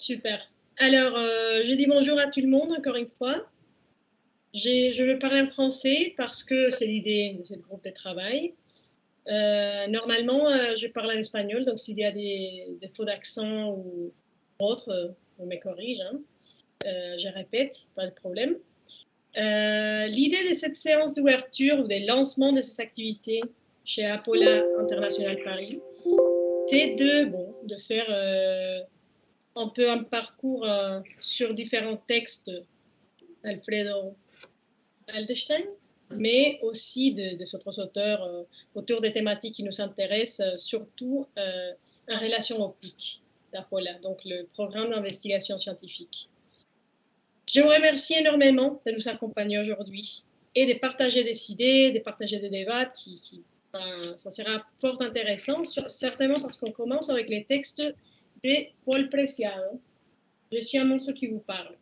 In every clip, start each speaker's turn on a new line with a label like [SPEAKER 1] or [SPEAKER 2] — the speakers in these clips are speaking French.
[SPEAKER 1] Super. Alors, je dis bonjour à tout le monde encore une fois. Je vais parler en français parce que c'est l'idée de ce groupe de travail. Normalement, je parle en espagnol, donc s'il y a des faux d'accent ou autre, on me corrige. Hein. Je répète, pas de problème. L'idée de cette séance d'ouverture ou des lancements de ces activités chez Apola International Paris, c'est de faire un peu un parcours sur différents textes d'Alfredo Aldestein, mais aussi des autres auteurs autour des thématiques qui nous intéressent, surtout en relation au PIC d'Apola, donc le programme d'investigation scientifique. Je vous remercie énormément de nous accompagner aujourd'hui et de partager des idées, de partager des débats ça sera fort intéressant, certainement parce qu'on commence avec les textes de Paul Preciado. Je suis un monstre qui vous parle.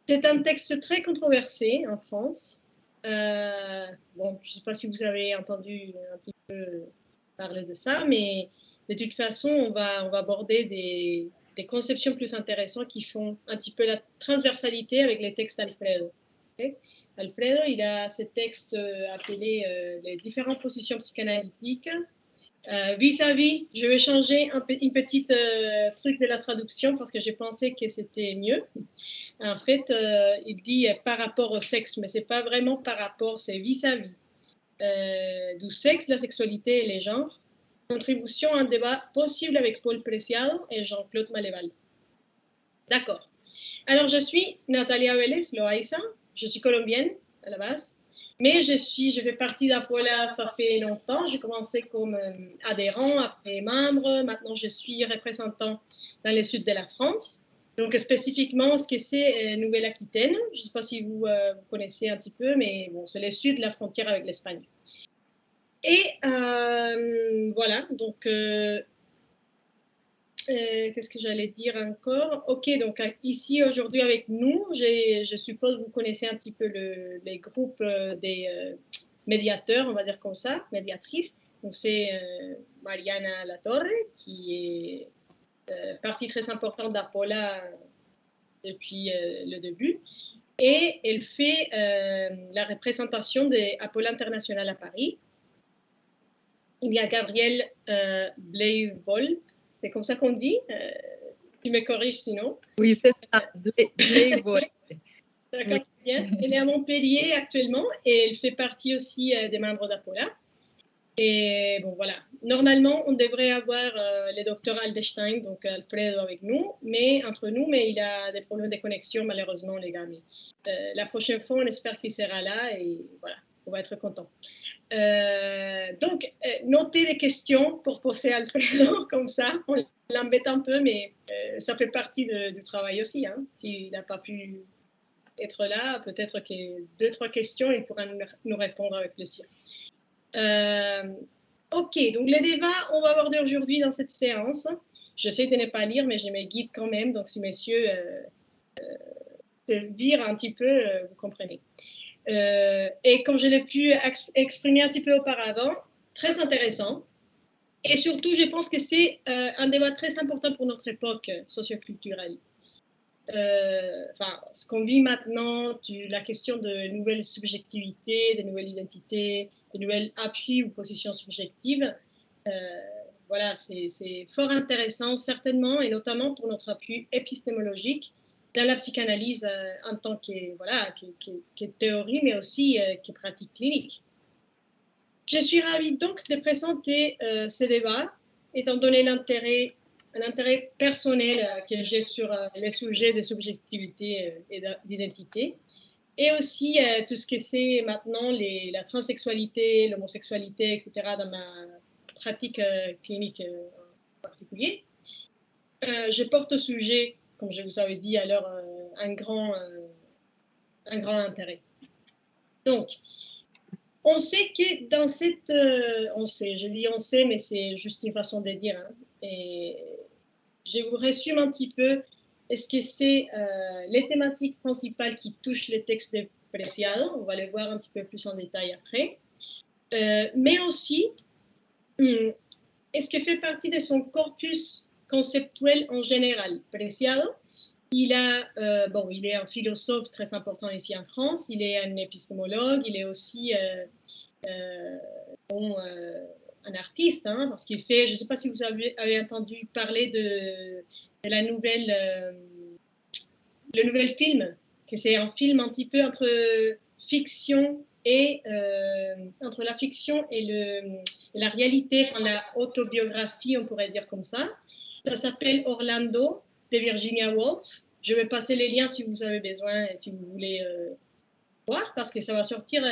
[SPEAKER 1] C'est un texte très controversé en France. Bon, je ne sais pas si vous avez entendu un petit peu parler de ça, mais de toute façon, on va aborder des conceptions plus intéressantes qui font un petit peu la transversalité avec les textes d'Alfredo. Okay? Alfredo, il a ce texte appelé les différentes positions psychanalytiques. Vis-à-vis, je vais changer une petite truc de la traduction parce que j'ai pensé que c'était mieux. En fait, il dit par rapport au sexe, mais c'est pas vraiment par rapport, c'est vis-à-vis du sexe, la sexualité et les genres. Contribution à un débat possible avec Paul Preciado et Jean-Claude Maléval. D'accord. Alors, je suis Natalia Vélez Loaiza, je suis colombienne à la base, mais je fais partie d'Apola, ça fait longtemps. J'ai commencé comme adhérent, après membre. Maintenant, je suis représentant dans le sud de la France. Donc, spécifiquement, ce que c'est Nouvelle-Aquitaine. Je ne sais pas si vous connaissez un petit peu, mais bon, c'est le sud de la frontière avec l'Espagne. Et voilà, donc, qu'est-ce que j'allais dire encore? Ok, donc ici aujourd'hui avec nous, je suppose que vous connaissez un petit peu les groupes des médiateurs, on va dire comme ça, médiatrices. Donc, c'est Mariana Latorre, qui est partie très importante d'Apola depuis le début. Et elle fait la représentation d'Apola International à Paris. Il y a Gabriel Bleivold, c'est comme ça qu'on dit. Tu me corriges sinon.
[SPEAKER 2] Oui, c'est ça, Bleivold.
[SPEAKER 1] D'accord, oui. Bien. Elle est à Montpellier actuellement et elle fait partie aussi des membres d'Apola. Et bon, voilà. Normalement, on devrait avoir le docteur Aldestein, donc Alfredo avec nous, mais il a des problèmes de connexion, malheureusement, les gars. Mais la prochaine fois, on espère qu'il sera là et voilà, on va être content. Donc, notez des questions pour poser à Alfredo, comme ça. On l'embête un peu, mais ça fait partie du travail aussi. Hein. S'il n'a pas pu être là, peut-être que 2-3 questions, il pourra nous répondre avec plaisir. Ok, donc les débats, on va aborder aujourd'hui dans cette séance. J'essaie de ne pas lire, mais je me guide quand même. Donc, si messieurs se virent un petit peu, vous comprenez. Et comme je l'ai pu exprimer un petit peu auparavant, très intéressant. Et surtout, je pense que c'est un débat très important pour notre époque socioculturelle. Ce qu'on vit maintenant, la question de nouvelles subjectivités, de nouvelles identités, de nouvelles appuis ou positions subjectives, voilà, c'est fort intéressant, certainement, et notamment pour notre appui épistémologique dans la psychanalyse en tant que théorie, mais aussi que pratique clinique. Je suis ravie donc de présenter ce débat, étant donné un intérêt personnel que j'ai sur les sujets de subjectivité et d'identité, et aussi tout ce que c'est maintenant la transsexualité, l'homosexualité, etc., dans ma pratique clinique en particulier. Je porte au sujet, comme je vous avais dit, alors un grand intérêt. Donc, on sait que dans cette... on sait, je dis on sait, mais c'est juste une façon de dire. Hein, et je vous résume un petit peu ce que c'est les thématiques principales qui touchent les textes de Preciado. On va les voir un petit peu plus en détail après. Mais aussi, est-ce que fait partie de son corpus conceptuel en général. Preciado, il est un philosophe très important ici en France, il est un épistémologue, il est aussi un artiste, hein, parce qu'il fait, je ne sais pas si vous avez entendu parler de la nouvelle, le nouvel film, que c'est un film un petit peu entre fiction et entre la fiction et la réalité, enfin, la autobiographie, on pourrait dire comme ça. Ça s'appelle Orlando de Virginia Woolf. Je vais passer les liens si vous avez besoin et si vous voulez voir, parce que ça va sortir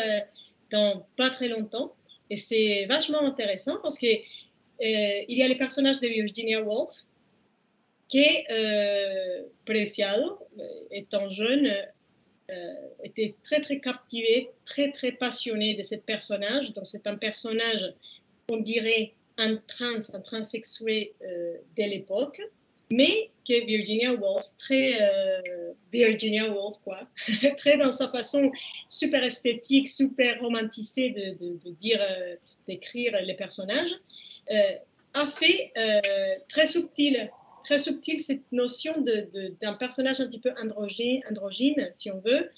[SPEAKER 1] dans pas très longtemps. Et c'est vachement intéressant parce que il y a les personnages de Virginia Woolf qui Preciado, étant jeune, était très très captivé, très très passionné de ce personnage. Donc c'est un personnage, on dirait, un transsexué de l'époque, mais que Virginia Woolf, très Virginia Woolf, quoi, très dans sa façon super esthétique, super romantisée de dire, d'écrire les personnages, a fait très subtil cette notion d'un personnage un petit peu androgyne, si on veut,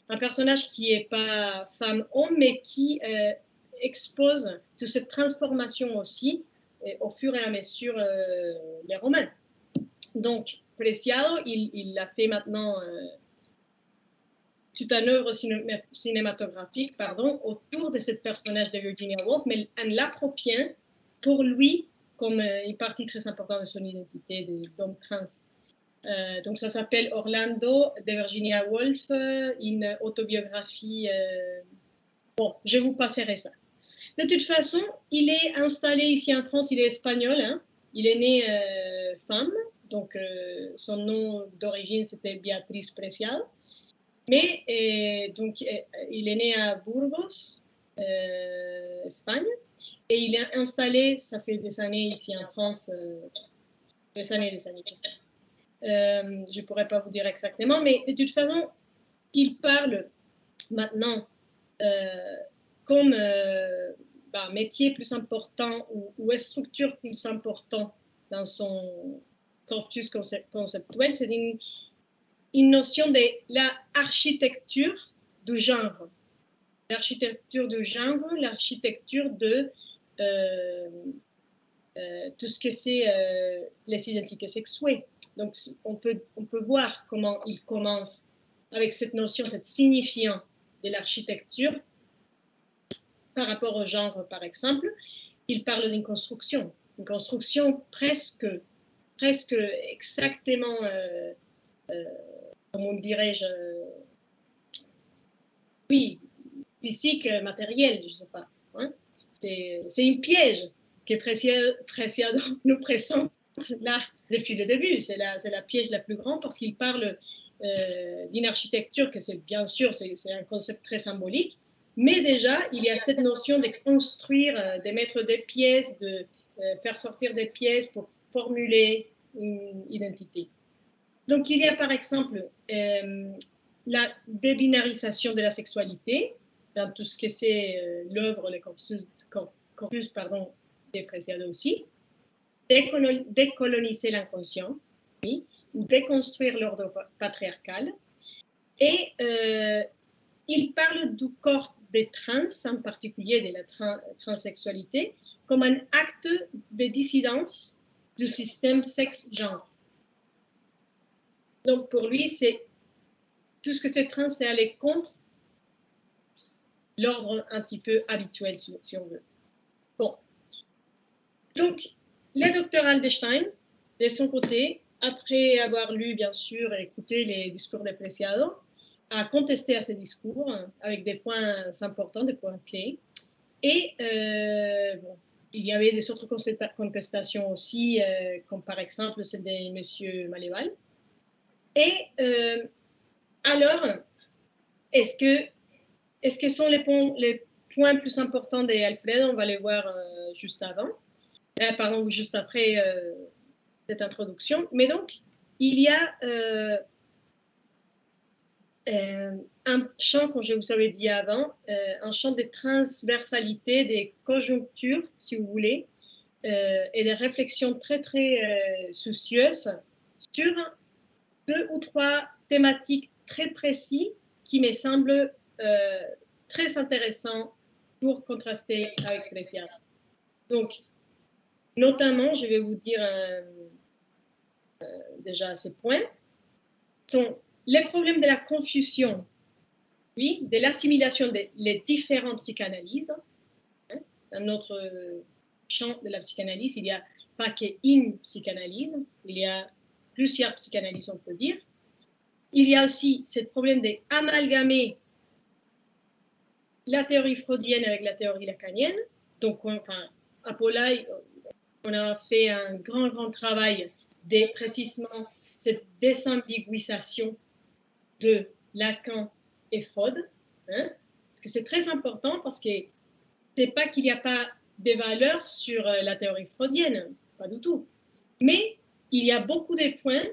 [SPEAKER 1] un personnage qui n'est pas femme-homme, mais qui expose toute cette transformation aussi au fur et à mesure les romans. Donc, Preciado, il a fait maintenant toute une œuvre cinématographique autour de ce personnage de Virginia Woolf, mais en l'appropriant pour lui comme une partie très importante de son identité d'homme trans. Donc ça s'appelle Orlando de Virginia Woolf, une autobiographie. Bon, je vous passerai ça. De toute façon, il est installé ici en France, il est espagnol, hein. Il est né femme, donc son nom d'origine c'était Beatriz Preciado, mais donc il est né à Burgos, Espagne, et il est installé, ça fait des années ici en France, des années, je pense. Je ne pourrais pas vous dire exactement, mais de toute façon, il parle maintenant comme métier plus important ou structure plus importante dans son corpus conceptuel, c'est une notion de l'architecture du genre. L'architecture du genre, l'architecture de tout ce que c'est les identités sexuées. Donc, on peut voir comment il commence avec cette notion, cette signifiant de l'architecture par rapport au genre, par exemple. Il parle d'une construction, presque exactement, comment dirais-je, oui, physique, matériel, je ne sais pas. Hein? C'est une piège que Preciado nous présente là depuis le début. C'est la piège la plus grande parce qu'il parle d'une architecture que c'est bien sûr, c'est un concept très symbolique, mais déjà, il y a cette notion de construire, de mettre des pièces, de faire sortir des pièces pour formuler une identité. Donc, il y a par exemple la débinarisation de la sexualité, dans tout ce que c'est l'œuvre, le corpus de Preciado aussi, décoloniser l'inconscient, oui, ou déconstruire l'ordre patriarcal. Et il parle du corps des trans, en particulier de la transsexualité, comme un acte de dissidence du système sexe-genre. Donc pour lui, c'est tout ce que c'est trans, c'est aller contre l'ordre un petit peu habituel, si on veut. Bon. Donc, le docteur Haldestein, de son côté, après avoir lu, bien sûr, et écouté les discours de Preciado, a contesté à ces discours avec des points importants, des points clés. Et il y avait des autres contestations aussi, comme par exemple celle de M. Maléval. Et alors, est-ce que sont les points plus importants d'Alfred? On va les voir juste avant. Pardon, juste après cette introduction. Mais donc, il y a un champ, comme je vous avais dit avant, un champ de transversalité, des conjonctures, si vous voulez, et des réflexions très, très soucieuses sur 2 ou 3 thématiques très précises qui me semblent très intéressants pour contraster avec Brescia. Donc, notamment, je vais vous dire déjà ces points, sont les problèmes de la confusion, oui, de l'assimilation des différentes psychanalyses. Hein. Dans notre champ de la psychanalyse, il n'y a pas qu'une psychanalyse, il y a plusieurs psychanalyses, on peut dire. Il y a aussi ce problème d'amalgamer la théorie freudienne avec la théorie lacanienne. Donc, à Paulaï, on a fait un grand travail de précisément cette désambiguisation de Lacan et Freud. Hein, parce que c'est très important, parce que c'est pas qu'il n'y a pas de valeurs sur la théorie freudienne, pas du tout. Mais il y a beaucoup de points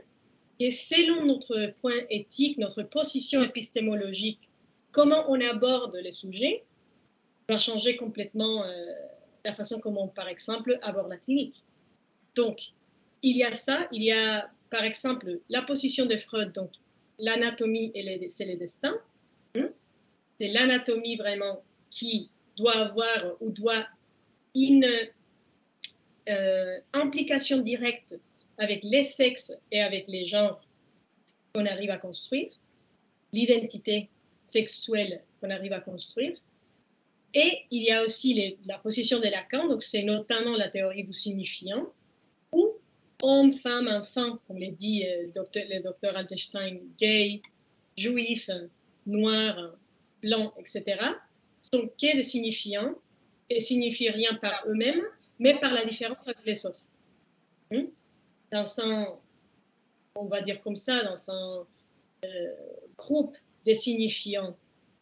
[SPEAKER 1] et selon notre point éthique, notre position épistémologique, comment on aborde les sujets, va changer complètement la façon comment on, par exemple, aborde la clinique. Donc, il y a ça, il y a, par exemple, la position de Freud, donc l'anatomie, c'est le destin. C'est l'anatomie vraiment qui doit avoir ou doit une implication directe avec les sexes et avec les genres qu'on arrive à construire, l'identité sexuelle qu'on arrive à construire. Et il y a aussi la position de Lacan, donc c'est notamment la théorie du signifiant, où homme, femme, enfant, comme le dit le docteur Altenstein, gay, juif, noir, blanc, etc., sont que des signifiants et signifient rien par eux-mêmes, mais par la différence avec les autres. Dans un, on va dire comme ça, dans un groupe de signifiants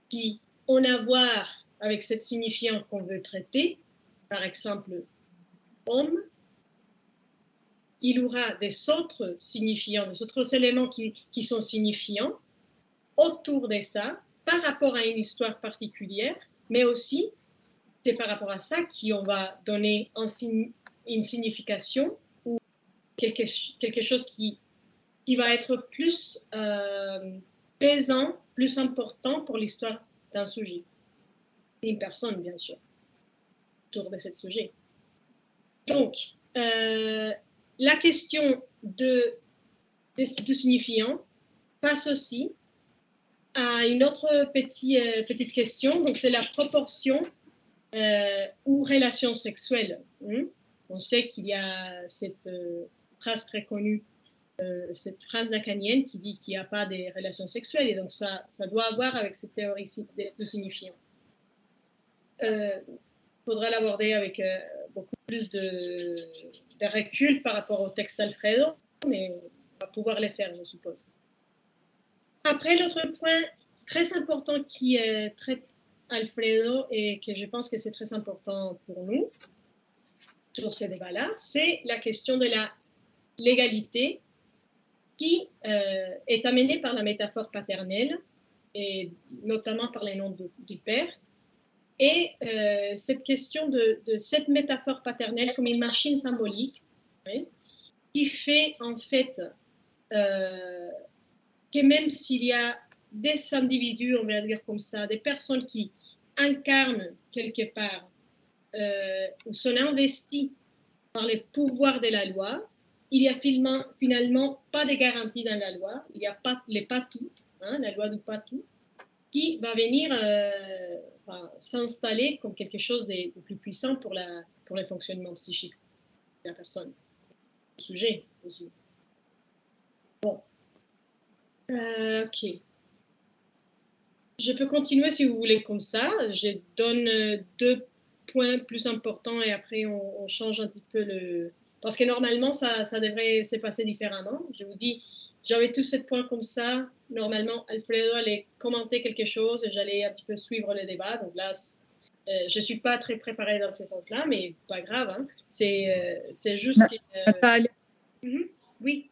[SPEAKER 1] qui ont à voir avec cette signifiant qu'on veut traiter, par exemple, homme, il y aura des autres signifiants, des autres éléments qui sont signifiants autour de ça, par rapport à une histoire particulière, mais aussi, c'est par rapport à ça qu'on va donner une signification ou quelque chose qui va être plus pesant, plus important pour l'histoire d'un sujet. Une personne, bien sûr, autour de ce sujet. Donc, la question du signifiant passe aussi à une autre petite question, donc c'est la proportion ou relation sexuelle. On sait qu'il y a cette phrase très connue, cette phrase lacanienne qui dit qu'il n'y a pas de relations sexuelles, et donc ça doit avoir avec cette théorie de signifiant. Il faudra l'aborder avec beaucoup plus de recul par rapport au texte d'Alfredo, mais on va pouvoir le faire, je suppose. Après, l'autre point très important qui traite Alfredo et que je pense que c'est très important pour nous sur ce débat-là, c'est la question de la légalité qui est amenée par la métaphore paternelle et notamment par les noms du père. Et cette question de cette métaphore paternelle comme une machine symbolique, oui, qui fait en fait que même s'il y a des individus, on va dire comme ça, des personnes qui incarnent quelque part ou sont investis par les pouvoirs de la loi, il n'y a finalement pas de garantie dans la loi, il n'y a pas les patou, la loi du patou, qui va venir s'installer comme quelque chose de plus puissant pour le fonctionnement psychique de la personne, le sujet aussi. Bon. Ok. Je peux continuer si vous voulez comme ça. Je donne 2 points plus importants et après on change un petit peu le... Parce que normalement, ça devrait se passer différemment. Je vous dis, j'avais tous ces points comme ça. Normalement, Alfredo allait commenter quelque chose et j'allais un petit peu suivre le débat. Donc là, je ne suis pas très préparée dans ce sens-là, mais pas grave. Hein. C'est juste que... Oui.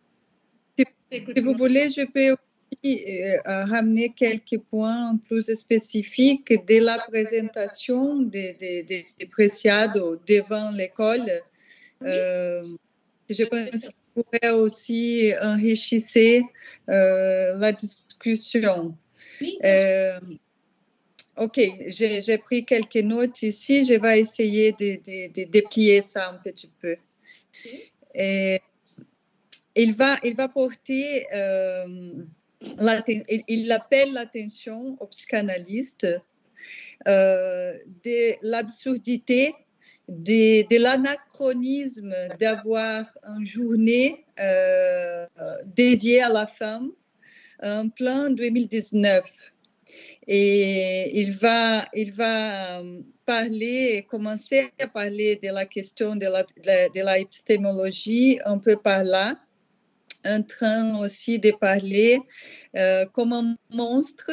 [SPEAKER 2] Si vous voulez, je peux aussi ramener quelques points plus spécifiques de la présentation de Preciado devant l'école Je pense qu'il pourrait aussi enrichir la discussion.
[SPEAKER 1] Oui.
[SPEAKER 2] OK, j'ai pris quelques notes ici. Je vais essayer de déplier ça un petit peu. Et il va porter, il appelle l'attention aux psychanalystes de l'absurdité, de l'anachronisme d'avoir une journée dédiée à la femme en plein 2019. Et il va commencer à parler de la question de l'épistémologie un peu par là, en train aussi de parler comme un monstre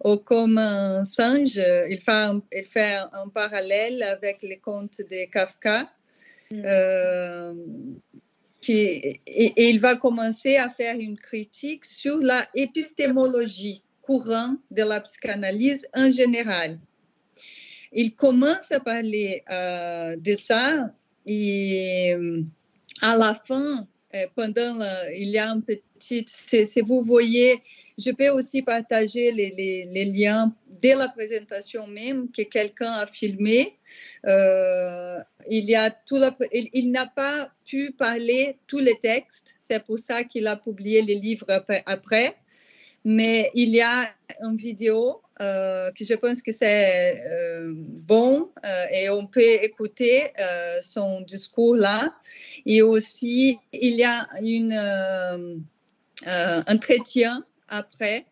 [SPEAKER 2] ou comme un singe. Il fait un parallèle avec les contes de Kafka. Et il va commencer à faire une critique sur l'épistémologie courante de la psychanalyse en général. Il commence à parler de ça et à la fin, il y a un petit, si vous voyez, je peux aussi partager les liens de la présentation même que quelqu'un a filmé. Il n'a pas pu parler tous les textes, c'est pour ça qu'il a publié les livres après. Mais il y a une vidéo que je pense que c'est bon et on peut écouter son discours là. Et aussi, il y a un entretien après.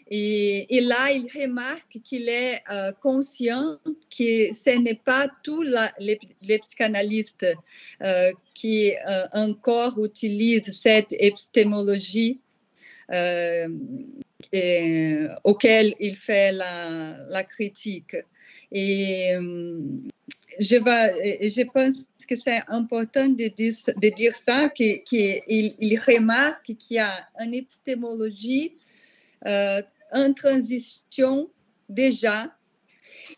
[SPEAKER 2] Et là, il remarque qu'il est conscient que ce n'est pas tous les psychanalystes qui encore utilisent cette épistémologie auquel il fait la critique. Et je pense que c'est important de dire ça, qu'il remarque qu'il y a une épistémologie en transition déjà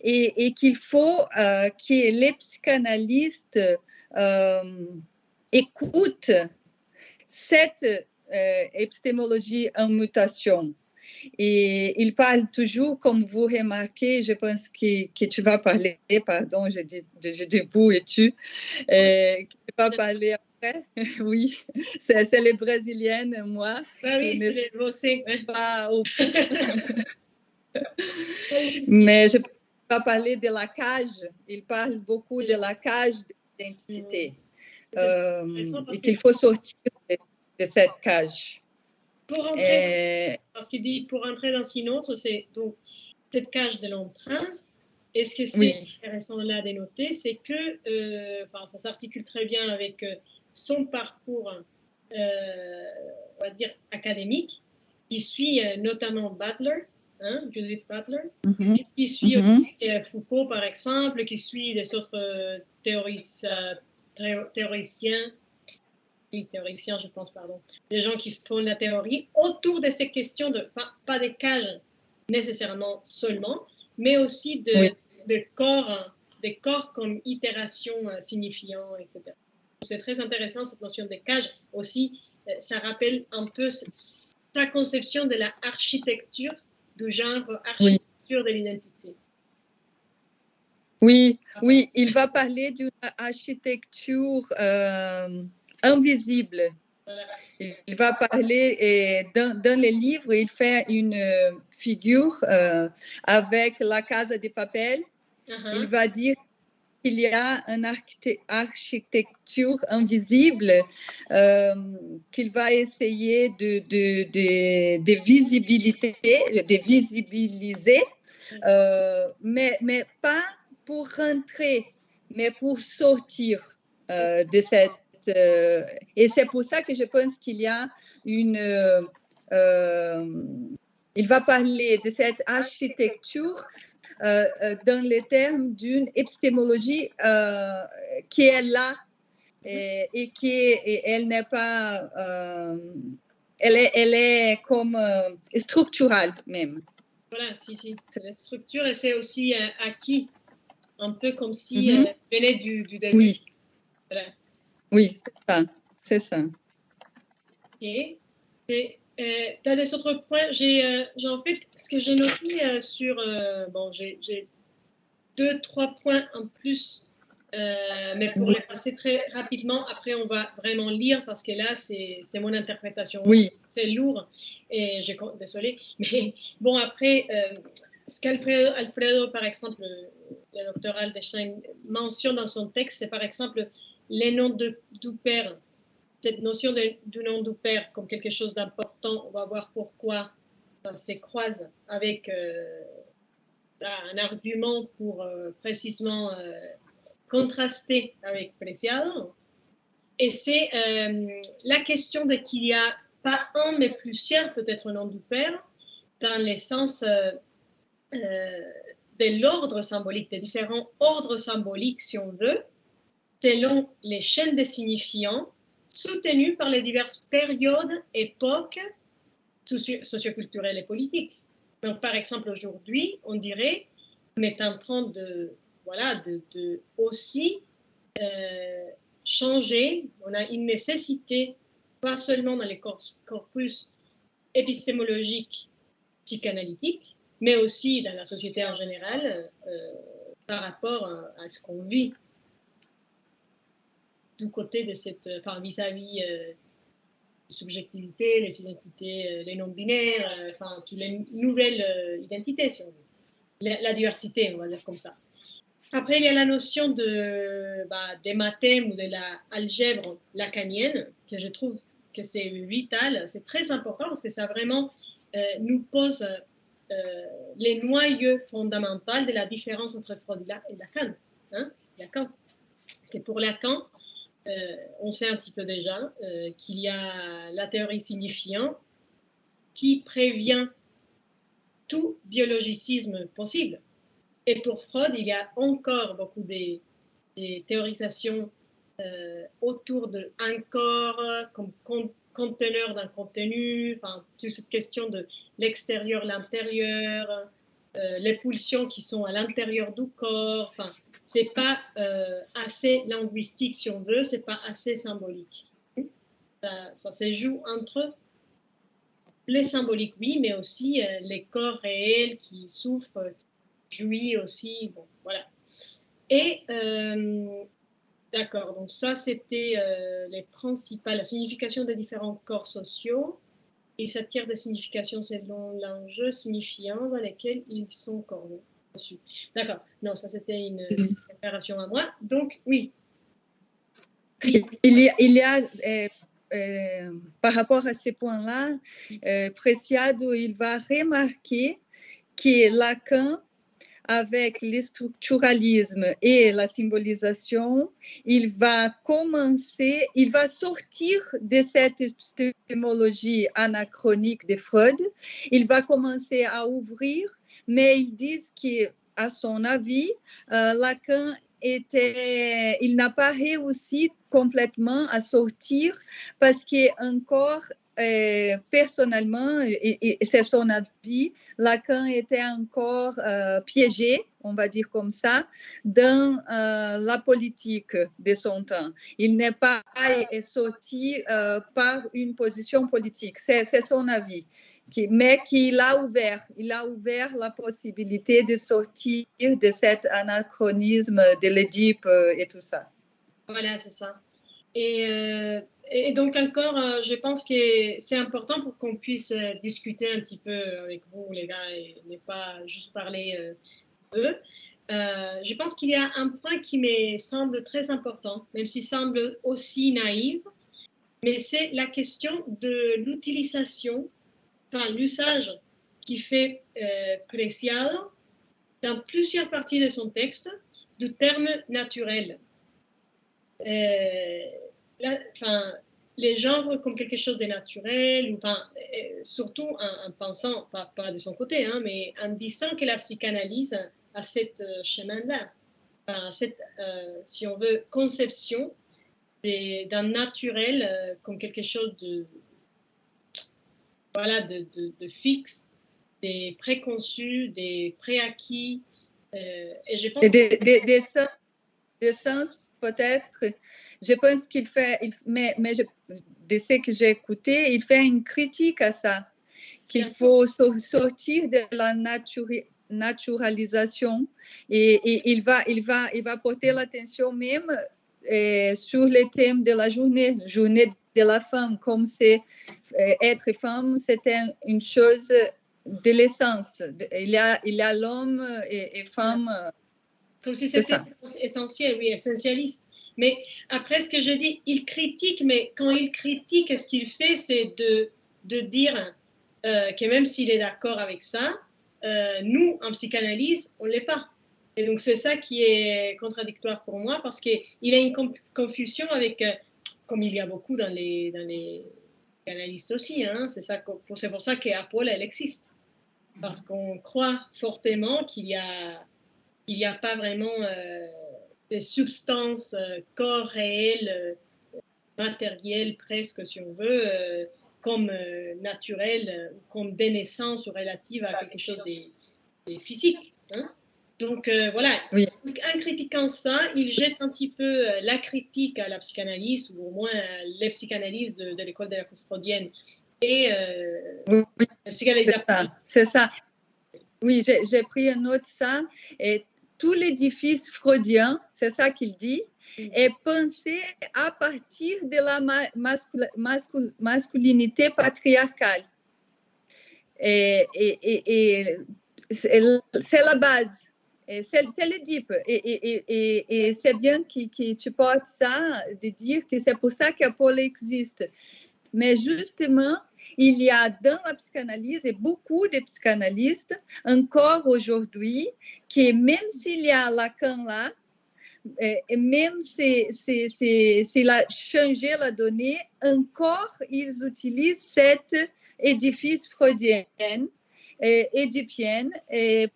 [SPEAKER 2] et qu'il faut que les psychanalystes écoutent cette épistémologie en mutation. Et il parle toujours, comme vous remarquez, je pense que tu vas parler, pardon, je dis vous et tu vas parler après. Oui, c'est les Brésiliennes, moi.
[SPEAKER 1] Bah oui, c'est les Français.
[SPEAKER 2] Pas au Mais je ne peux pas parler de la cage. Il parle beaucoup de la cage d'identité. Et qu'il faut sortir de cette cage.
[SPEAKER 1] Pour entrer, parce qu'il dit pour entrer dans une autre, c'est donc cette cage de l'entrance. Et ce que c'est intéressant là de noter, c'est que ça s'articule très bien avec son parcours, on va dire, académique, qui suit notamment Butler, Judith Butler, qui suit aussi Foucault, par exemple, qui suit des autres théoriciens, je pense, des gens qui font la théorie autour de ces questions, pas des cages nécessairement seulement, mais aussi des corps comme itération signifiant, etc. C'est très intéressant cette notion de cage aussi, ça rappelle un peu sa conception de l'architecture du genre, architecture de l'identité.
[SPEAKER 2] Oui, il va parler d'une architecture invisible.
[SPEAKER 1] Voilà.
[SPEAKER 2] Il va parler, et dans les livres, il fait une figure avec la Casa de Papel. Il va dire qu'il y a une architecture invisible qu'il va essayer de visibiliser, mais pas pour rentrer, mais pour sortir de cette... et c'est pour ça que je pense qu'il y a il va parler de cette architecture dans les termes d'une épistémologie qui est là et elle n'est pas... elle est comme structurale même.
[SPEAKER 1] Voilà, si. C'est la structure et c'est aussi acquis, un peu comme si elle venait du début.
[SPEAKER 2] Oui.
[SPEAKER 1] Voilà.
[SPEAKER 2] Oui, c'est ça.
[SPEAKER 1] Ok. Tu as des autres points? En fait, ce que j'ai noté sur... bon, j'ai 2-3 points en plus, mais pour les passer très rapidement, après on va vraiment lire parce que là, c'est mon interprétation.
[SPEAKER 2] Oui.
[SPEAKER 1] C'est lourd, et désolée. Mais bon, après, ce qu'Alfredo, par exemple, le docteur Aldestein mentionne dans son texte, c'est par exemple les noms du père. Cette notion du nom du père comme quelque chose d'important, on va voir pourquoi ça se croise avec un argument pour précisément contraster avec Preciado. Et c'est la question de qu'il y a pas un, mais plusieurs, peut-être, nom du père, dans le sens de l'ordre symbolique, des différents ordres symboliques, si on veut, selon les chaînes de signifiants, soutenus par les diverses périodes, époques socioculturelles et politiques. Donc, par exemple, aujourd'hui, on dirait qu'on est en train de aussi changer. On a une nécessité, pas seulement dans les corpus épistémologiques psychanalytiques, mais aussi dans la société en général, par rapport à ce qu'on vit du côté de cette, enfin, vis-à-vis subjectivité, les identités, les non-binaires, enfin, toutes les nouvelles identités, si on veut. La diversité, on va dire comme ça. Après, il y a la notion des mathèmes ou de l'algèbre lacanienne, que je trouve que c'est vital, c'est très important parce que ça vraiment nous pose les noyaux fondamentaux de la différence entre Freud et Lacan. Hein, Lacan. Parce que pour Lacan, on sait un petit peu déjà qu'il y a la théorie signifiant qui prévient tout biologicisme possible. Et pour Freud, il y a encore beaucoup des théorisations autour d'un corps comme conteneur d'un contenu, enfin, toute cette question de l'extérieur, l'intérieur, les pulsions qui sont à l'intérieur du corps. Enfin, c'est pas assez linguistique, si on veut, c'est pas assez symbolique. Ça se joue entre les symboliques, oui, mais aussi les corps réels qui souffrent, qui jouissent aussi. Bon, voilà. Et d'accord, donc ça c'était les principales, la signification des différents corps sociaux. Ils s'attirent des significations selon l'enjeu signifiant dans lesquels ils sont conçus. D'accord, non, ça c'était une préparation à moi. Donc, oui.
[SPEAKER 2] Il y a par rapport à ces points-là, Preciado, il va remarquer que Lacan, avec le structuralisme et la symbolisation, il va sortir de cette épistémologie anachronique de Freud, il va commencer à ouvrir, mais ils disent qu'à son avis, Lacan il n'a pas réussi complètement à sortir parce qu'encore personnellement, et c'est son avis, Lacan était encore piégé, on va dire comme ça, dans la politique de son temps. Il n'est pas sorti par une position politique, c'est son avis. Mais qu'il a ouvert la possibilité de sortir de cet anachronisme de l'Édipe et tout ça.
[SPEAKER 1] Voilà, c'est ça. Et donc encore, je pense que c'est important pour qu'on puisse discuter un petit peu avec vous, les gars, et ne pas juste parler d'eux. Je pense qu'il y a un point qui me semble très important, même s'il semble aussi naïf, mais c'est la question de l'utilisation, enfin l'usage qui fait Preciado dans plusieurs parties de son texte du terme naturel. Les genres comme quelque chose de naturel, surtout en pensant, pas de son côté, hein, mais en disant que la psychanalyse a cette chemin-là, cette, si on veut, conception d'un naturel comme quelque chose de fixe, des préconçus, des préacquis. Et je pense
[SPEAKER 2] des sens peut-être, je pense qu'il fait, de ce que j'ai écouté, il fait une critique à ça, qu'il faut sortir de la naturalisation et il va porter l'attention même sur le thème de la journée de la femme, comme c'est être femme, c'était une chose de l'essence. Il y a l'homme et femme.
[SPEAKER 1] Comme si c'était essentiel, oui, essentialiste. Mais après, ce que je dis, il critique, mais quand il critique, ce qu'il fait, c'est de dire que même s'il est d'accord avec ça, nous, en psychanalyse, on ne l'est pas. Et donc, c'est ça qui est contradictoire pour moi, parce qu'il a une confusion avec, comme il y a beaucoup dans les psychanalystes aussi, hein, c'est pour ça qu'Apol, elle existe. Parce qu'on croit fortement qu'il n'y a pas vraiment des substances, corps réels, matérielles presque, si on veut, comme naturelles, comme des naissances ou relatives à quelque chose de physique. Hein. Donc voilà,
[SPEAKER 2] oui.
[SPEAKER 1] En critiquant ça, il jette un petit peu la critique à la psychanalyse, ou au moins les psychanalyses de l'école de la cause freudienne et
[SPEAKER 2] oui,
[SPEAKER 1] la psychanalyse
[SPEAKER 2] c'est ça. Oui, j'ai pris en note ça. Et tout l'édifice freudien, c'est ça qu'il dit, est pensé à partir de la masculinité patriarcale. Et c'est la base. C'est l'Édipe. Et c'est bien que tu portes ça, de dire que c'est pour ça qu'Apollo existe. Mais justement, il y a dans la psychanalyse, et beaucoup de psychanalystes, encore aujourd'hui, que même s'il y a Lacan là, et même s'il a changé la donnée, encore ils utilisent cet édifice freudien, édipien,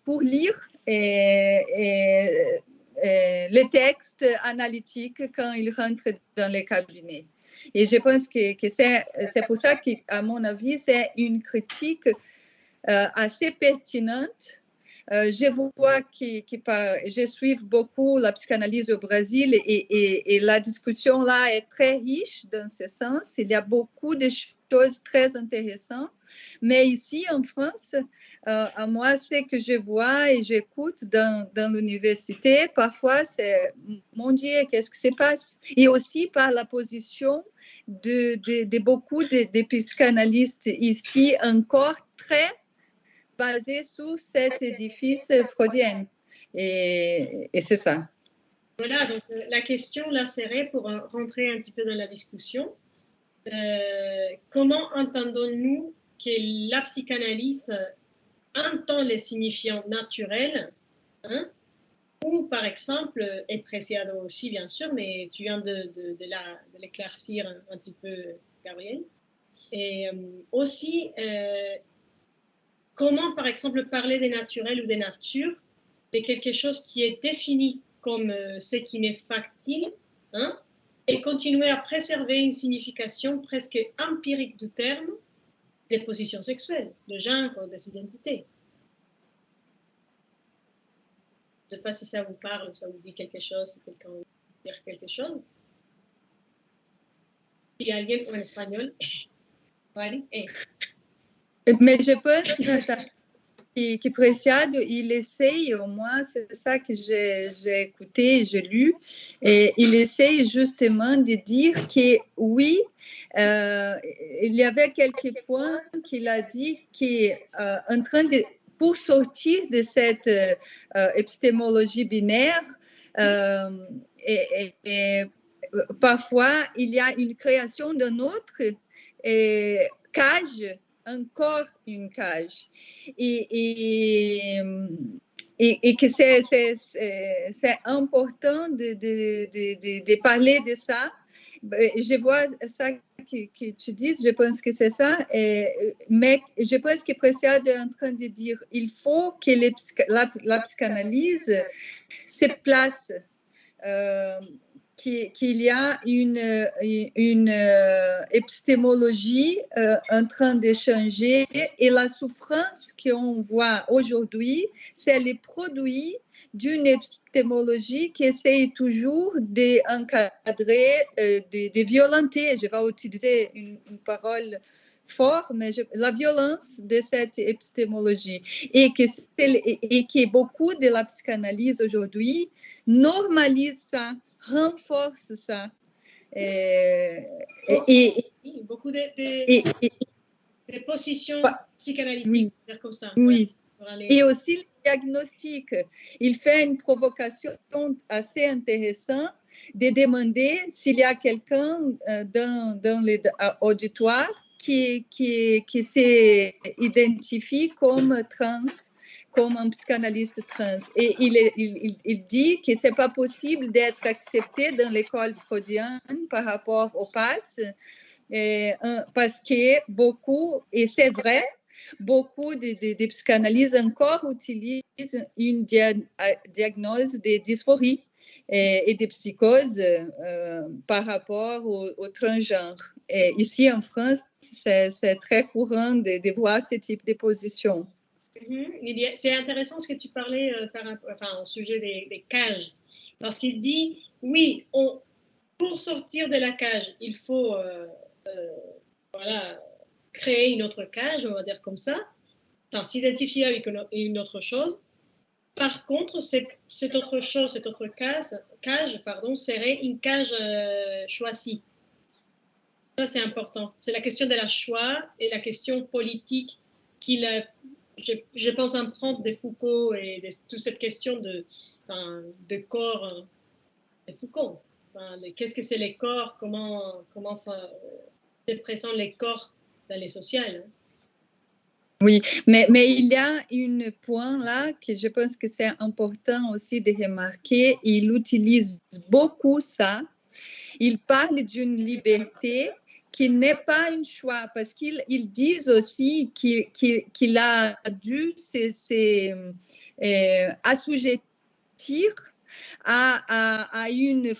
[SPEAKER 2] pour lire les textes analytiques quand ils rentrent dans les cabinets. Et je pense que c'est pour ça qu'à mon avis, c'est une critique assez pertinente. Je vois je suis beaucoup la psychanalyse au Brésil et la discussion là est très riche dans ce sens. Il y a beaucoup de choses très intéressantes. Mais ici, en France, à moi, ce que je vois et j'écoute dans l'université, parfois, c'est mon Dieu, qu'est-ce qui se passe? Et aussi par la position de beaucoup de psychanalystes ici, encore très basé sur cet édifice freudien. Et c'est ça.
[SPEAKER 1] Voilà, donc la question là serait, pour rentrer un petit peu dans la discussion, comment entendons-nous que la psychanalyse entend les signifiants naturels, hein, ou par exemple, et Preciado aussi bien sûr, mais tu viens de l'éclaircir un petit peu, Gabriel, et aussi comment, par exemple, parler des naturels ou des natures, de quelque chose qui est défini comme ce qui n'est factile, hein, et continuer à préserver une signification presque empirique du terme des positions sexuelles, de genre, des identités. Je ne sais pas si ça vous parle, ça vous dit quelque chose, si quelqu'un veut dire quelque chose. Si alguien en espagnol. Vale.
[SPEAKER 2] Mais je pense que Preciado, il essaye, au moins, c'est ça que j'ai écouté, j'ai lu, et il essaye justement de dire que oui, il y avait quelques points qu'il a dit qu'en train de, pour sortir de cette épistémologie binaire, et parfois il y a une création d'un autre cage, encore une cage. Et que c'est important de parler de ça. Je vois ça que tu dis, je pense que c'est ça, mais je pense que Preciado est en train de dire il faut que la psychanalyse se place, qu'il y a une épistémologie en train de changer et la souffrance qu'on voit aujourd'hui, c'est le produit d'une épistémologie qui essaye toujours d'encadrer, de violenter, je vais utiliser une parole forte, mais la violence de cette épistémologie. Et que beaucoup de la psychanalyse aujourd'hui normalise ça, renforce ça.
[SPEAKER 1] Beaucoup des positions psychanalytiques,
[SPEAKER 2] oui,
[SPEAKER 1] comme ça.
[SPEAKER 2] Oui.
[SPEAKER 1] Ouais,
[SPEAKER 2] et aussi le diagnostic. Il fait une provocation assez intéressante de demander s'il y a quelqu'un dans l'auditoire qui s'identifie comme trans, comme un psychanalyste trans. Et il dit que ce n'est pas possible d'être accepté dans l'école freudienne par rapport au PAS, parce que beaucoup, et c'est vrai, beaucoup de psychanalystes encore utilisent une diagnose de dysphorie et de psychose par rapport au transgenre. Et ici en France, c'est très courant de voir ce type de position.
[SPEAKER 1] C'est intéressant ce que tu parlais au sujet des cages, parce qu'il dit, oui, pour sortir de la cage, il faut créer une autre cage, on va dire comme ça, s'identifier avec une autre chose. Par contre, cette autre chose, cette autre cage, serait une cage choisie. Ça, c'est important. C'est la question de la choix et la question politique je pense, empreinte de Foucault et de toute cette question de corps de Foucault. Qu'est-ce que c'est les corps, comment ça se présente les corps dans les sociales.
[SPEAKER 2] Oui, mais il y a un point là que je pense que c'est important aussi de remarquer. Il utilise beaucoup ça. Il parle d'une liberté qui n'est pas un choix, parce qu'ils disent aussi qu'il a dû assujettir à une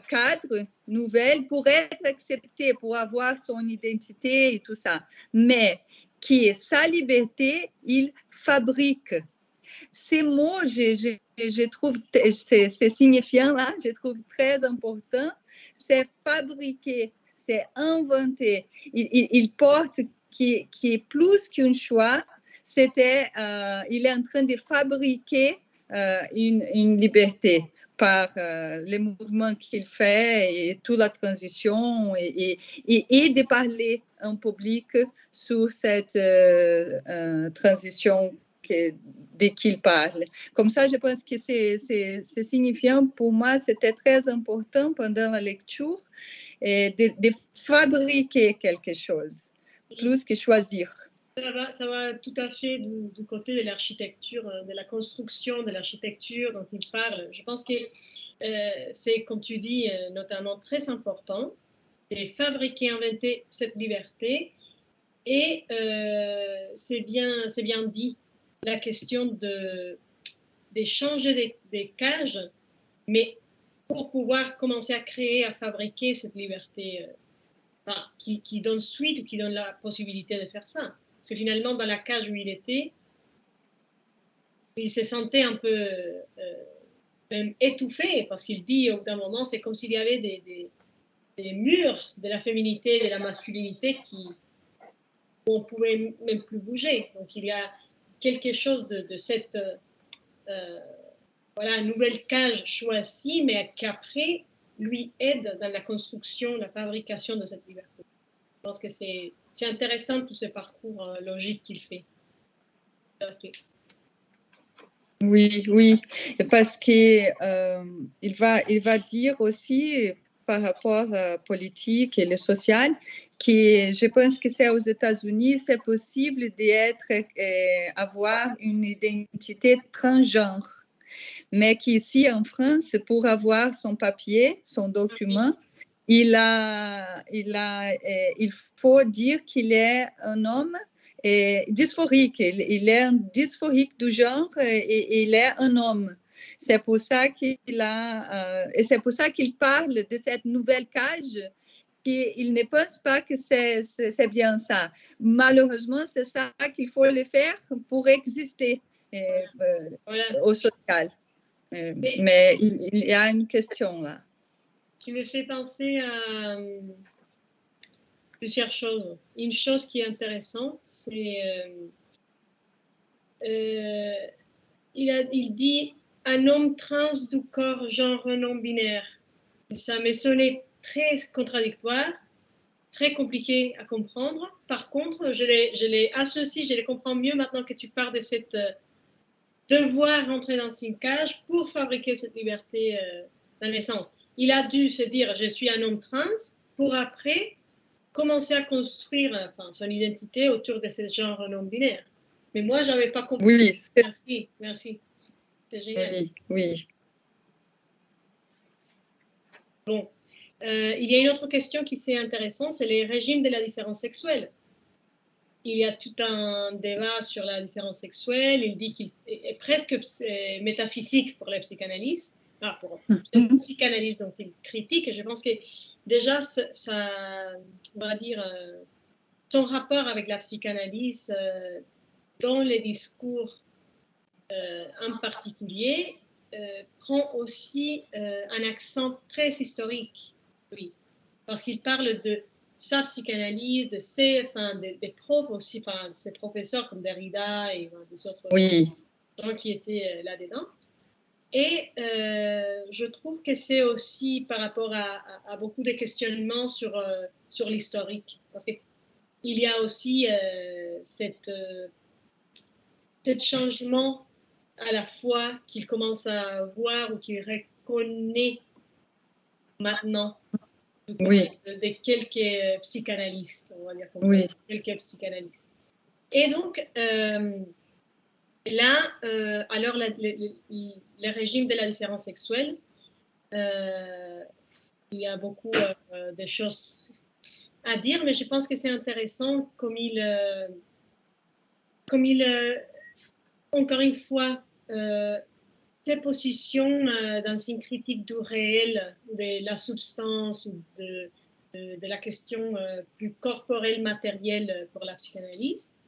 [SPEAKER 2] cadre nouvelle pour être accepté, pour avoir son identité et tout ça. Mais qui est sa liberté, il fabrique. Ces mots, je trouve, ces signifiants-là, je trouve très important. C'est fabriquer, c'est inventer. Il porte qui est plus qu'un choix. Il est en train de fabriquer une liberté par les mouvements qu'il fait et toute la transition et de parler en public sur cette transition dès qu'il parle. Comme ça, je pense que c'est signifiant. Pour moi, c'était très important pendant la lecture de fabriquer quelque chose, plus que choisir.
[SPEAKER 1] Ça va tout à fait du côté de l'architecture, de la construction de l'architecture dont il parle. Je pense que c'est, comme tu dis, notamment très important de fabriquer, inventer cette liberté. Et c'est bien dit, la question de changer des cages, mais pour pouvoir commencer à créer, à fabriquer cette liberté qui donne suite ou qui donne la possibilité de faire ça. Parce que finalement, dans la cage où il était, il se sentait un peu même étouffé, parce qu'il dit au bout d'un moment, c'est comme s'il y avait des murs de la féminité, de la masculinité où on ne pouvait même plus bouger. Donc il y a quelque chose de cette nouvelle cage choisie, mais qu'après lui aide dans la construction, la fabrication de cette liberté. Je pense que c'est intéressant tout ce parcours logique qu'il fait. Tout à fait.
[SPEAKER 2] Oui, parce qu'il va dire aussi par rapport à politique et le social, que je pense que c'est aux États-Unis, c'est possible avoir une identité transgenre, mais qu'ici en France, pour avoir son papier, son document, il faut dire qu'il est un homme dysphorique. Il est un dysphorique du genre et il est un homme. C'est pour ça qu'il parle de cette nouvelle cage. Il ne pense pas que c'est bien ça. Malheureusement, c'est ça qu'il faut le faire pour exister au social. Mais il y a une question là.
[SPEAKER 1] Tu me fais penser à plusieurs choses. Une chose qui est intéressante, c'est il dit un homme trans du corps genre non binaire. Et ça me sonnait très contradictoire, très compliqué à comprendre. Par contre, je les associe, je les comprends mieux maintenant que tu parles de cette devoir rentrer dans une cage pour fabriquer cette liberté dans l'essence. Il a dû se dire je suis un homme trans pour après commencer à construire son identité autour de ce genre non binaire. Mais moi, je n'avais pas compris.
[SPEAKER 2] Oui,
[SPEAKER 1] merci. C'est génial.
[SPEAKER 2] Oui.
[SPEAKER 1] Bon. Il y a une autre question qui est intéressante, c'est les régimes de la différence sexuelle. Il y a tout un débat sur la différence sexuelle. Il dit qu'il est presque métaphysique pour la psychanalyse, pour la psychanalyse dont il critique. Et je pense que déjà, ça on va dire, son rapport avec la psychanalyse dans les discours en particulier prend aussi un accent très historique, oui, parce qu'il parle de sa psychanalyse, de des profs aussi, ses professeurs comme Derrida et des autres gens qui étaient là-dedans. Et je trouve que c'est aussi par rapport à beaucoup de questionnements sur l'historique, parce qu'il y a aussi cet changement à la fois qu'il commence à voir ou qu'il reconnaît maintenant de quelques psychanalystes, on va dire comme ça, quelques psychanalystes. Et donc, là, alors le régime de la différence sexuelle, il y a beaucoup de choses à dire, mais je pense que c'est intéressant comme il encore une fois, ses positions dans une critique du réel, de la substance ou de la question plus corporelle, matérielle pour la psychanalyse.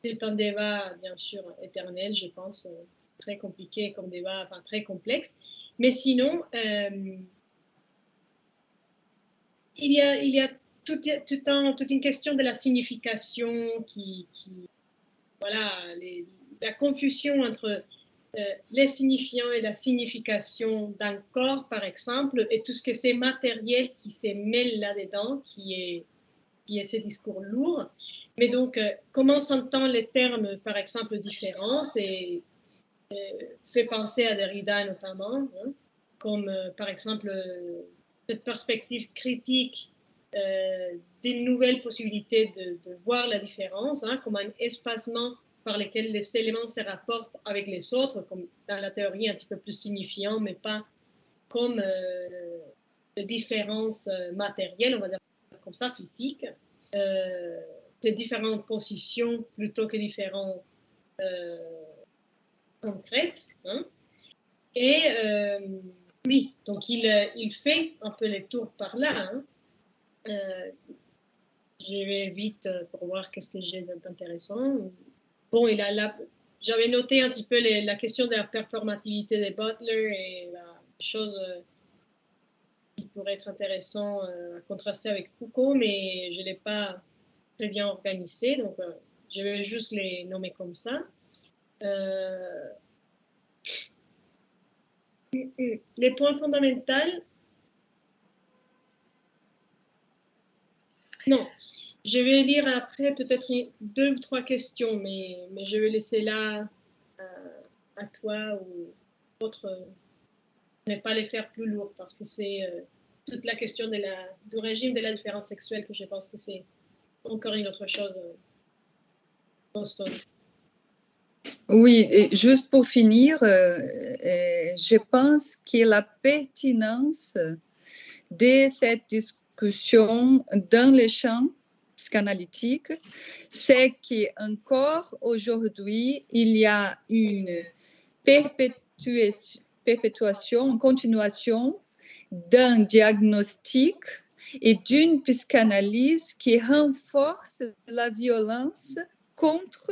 [SPEAKER 1] C'est un débat, bien sûr, éternel, je pense. C'est très compliqué comme débat, très complexe. Mais sinon, il y a toute une question de la signification voilà, la confusion entre les signifiants et la signification d'un corps, par exemple, et tout ce que c'est matériel qui se mêle là-dedans, qui est ces discours lourds. Mais donc, comment s'entend les termes, par exemple, différence, et fait penser à Derrida notamment, comme par exemple cette perspective critique d'une nouvelle possibilité de voir la différence, comme un espacement par lequel les éléments se rapportent avec les autres, comme dans la théorie un petit peu plus signifiant, mais pas comme des différences matérielles, on va dire comme ça, physiques. Ces différentes positions plutôt que différentes concrètes. Et oui, donc il fait un peu les tours par là. Je vais vite pour voir qu'est-ce que j'ai d'intéressant. Bon, j'avais noté un petit peu la question de la performativité de Butler et la chose qui pourrait être intéressant à contraster avec Foucault, mais je ne l'ai pas très bien organisé, donc je vais juste les nommer comme ça. Les points fondamentaux. Non, je vais lire après peut-être 2 ou 3 questions, mais je vais laisser là à toi ou autre, ne pas les faire plus lourds parce que c'est toute la question du régime de la différence sexuelle que je pense que c'est encore une autre chose.
[SPEAKER 2] Oui, et juste pour finir, je pense que la pertinence de cette discussion dans les champs psychanalytiques, c'est qu'encore aujourd'hui, il y a une perpétuation, une continuation d'un diagnostic et d'une psychanalyse qui renforce la violence contre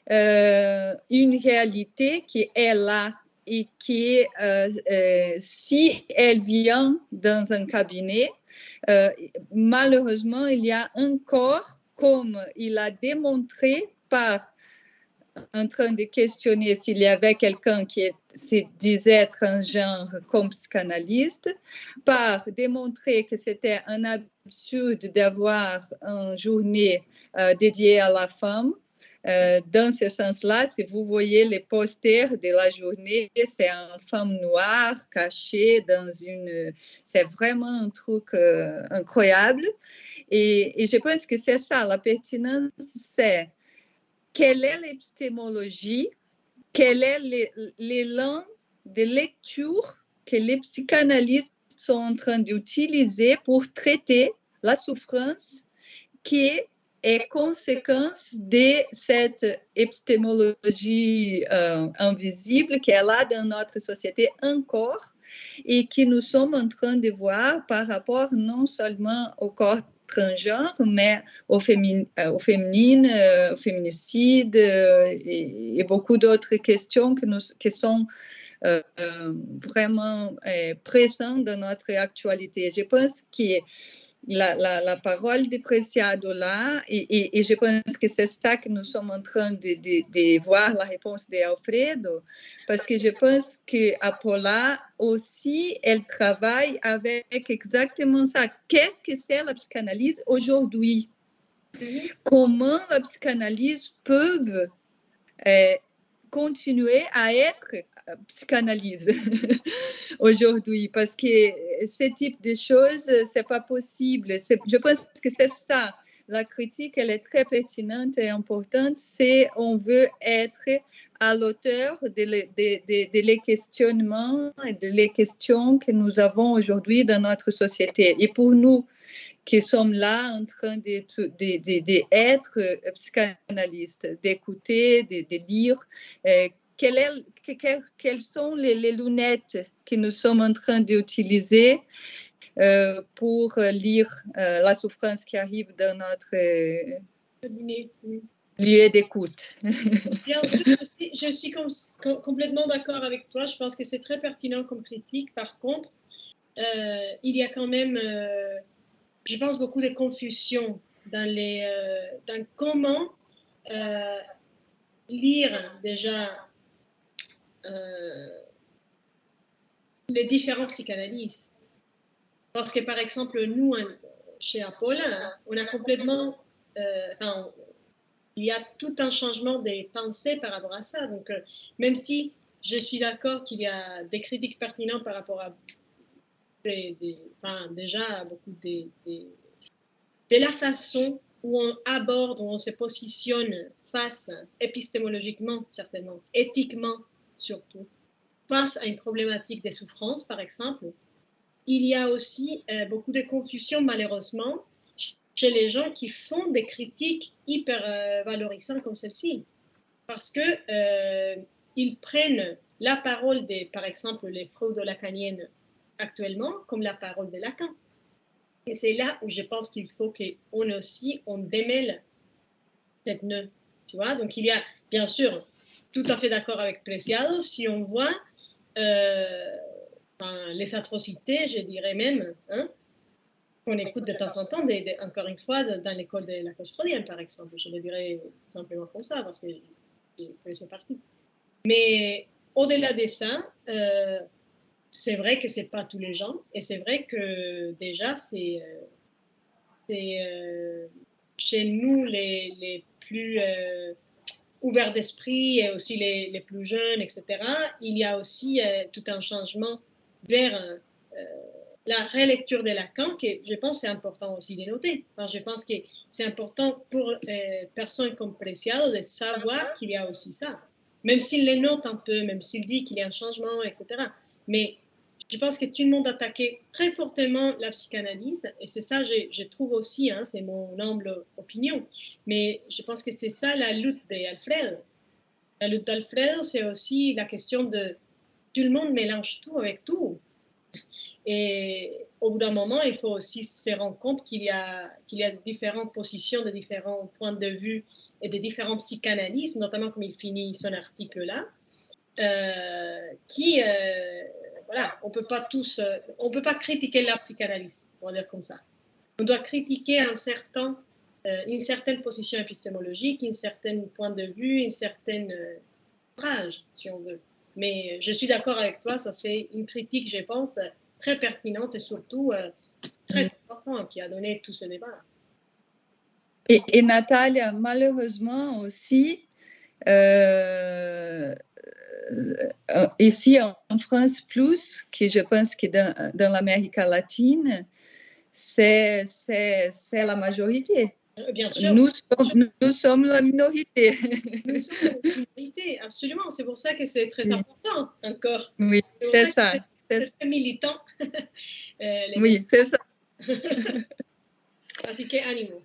[SPEAKER 2] une réalité qui est là et qui, si elle vient dans un cabinet, malheureusement, il y a encore, comme il a démontré par en train de questionner s'il y avait quelqu'un qui se disait transgenre comme psychanalyste, par démontrer que c'était un absurde d'avoir une journée dédiée à la femme. Dans ce sens-là, si vous voyez les posters de la journée, c'est une femme noire cachée dans une... C'est vraiment un truc incroyable. Et je pense que c'est ça, la pertinence, c'est quelle est l'épistémologie, quel est l'élan de lecture que les psychanalystes sont en train d'utiliser pour traiter la souffrance qui est conséquence de cette épistémologie invisible qui est là dans notre société encore et que nous sommes en train de voir par rapport non seulement au corps transgenre, mais au féminine, au féminicide et beaucoup d'autres questions qui sont vraiment présentes dans notre actualité. Je pense que la parole de Preciado là, et je pense que c'est ça que nous sommes en train de voir la réponse d'Alfredo, parce que je pense qu'Apolla aussi, elle travaille avec exactement ça. Qu'est-ce que c'est la psychanalyse aujourd'hui? Comment la psychanalyse peut continuer à être psychanalyse aujourd'hui, parce que ce type de choses, c'est pas possible. Je pense que c'est ça. La critique, elle est très pertinente et importante. C'est on veut être à l'auteur des questionnements et des questions que nous avons aujourd'hui dans notre société. Et pour nous qui sommes là en train d'être psychanalystes, d'écouter, de lire, quelles sont les lunettes que nous sommes en train d'utiliser pour lire la souffrance qui arrive dans notre lieu d'écoute.
[SPEAKER 1] Bien sûr, je suis complètement d'accord avec toi. Je pense que c'est très pertinent comme critique. Par contre, il y a quand même, je pense, beaucoup de confusion dans comment lire déjà les différents psychanalystes. Parce que, par exemple, nous, chez Apolla, on a complètement... il y a tout un changement des pensées par rapport à ça. Donc, même si je suis d'accord qu'il y a des critiques pertinentes par rapport à déjà beaucoup de la façon où on aborde, où on se positionne face, épistémologiquement certainement, éthiquement surtout, face à une problématique des souffrances, par exemple, il y a aussi beaucoup de confusion, malheureusement, chez les gens qui font des critiques hyper valorisantes comme celle-ci. Parce qu'ils prennent la parole par exemple, les freudo-lacaniennes actuellement comme la parole de Lacan. Et c'est là où je pense qu'il faut qu'on aussi, on démêle cette nœud. Tu vois? Donc, il y a, bien sûr, tout à fait d'accord avec Preciado, si on voit les atrocités, je dirais même, qu'on écoute de temps en temps, encore une fois, dans l'école de la cause freudienne, par exemple. Je le dirais simplement comme ça, parce que c'est parti. Mais au-delà de ça, c'est vrai que ce n'est pas tous les gens, et c'est vrai que déjà, c'est chez nous les plus ouverts d'esprit et aussi les plus jeunes, etc., il y a aussi tout un changement vers la relecture de Lacan, que je pense c'est important aussi de noter. Enfin, je pense que c'est important pour personnes comme Preciado de savoir qu'il y a aussi ça. Même s'il les note un peu, même s'il dit qu'il y a un changement, etc. Mais je pense que tout le monde attaquait très fortement la psychanalyse, et c'est ça, je trouve aussi, c'est mon humble opinion, mais je pense que c'est ça la lutte d'Alfredo. La lutte d'Alfredo, c'est aussi la question de tout le monde mélange tout avec tout. Et au bout d'un moment, il faut aussi se rendre compte qu'il y a différentes positions, de différents points de vue et des différents psychanalystes, notamment comme il finit son article là, voilà, on peut pas critiquer la psychanalyse, on va dire comme ça. On doit critiquer une certaine position épistémologique, un certain point de vue, une certaine ouvrage, si on veut. Mais je suis d'accord avec toi, ça c'est une critique, je pense, très pertinente et surtout très importante qui a donné tout ce débat.
[SPEAKER 2] Et Natalia, malheureusement aussi, ici en France plus, que je pense que dans l'Amérique latine, c'est la majorité.
[SPEAKER 1] Bien sûr.
[SPEAKER 2] Nous sommes la minorité.
[SPEAKER 1] Nous sommes la minorité, absolument. C'est pour ça que c'est très important encore.
[SPEAKER 2] Oui, c'est ça.
[SPEAKER 1] C'est très militant.
[SPEAKER 2] Oui, c'est ça.
[SPEAKER 1] Así que ánimo.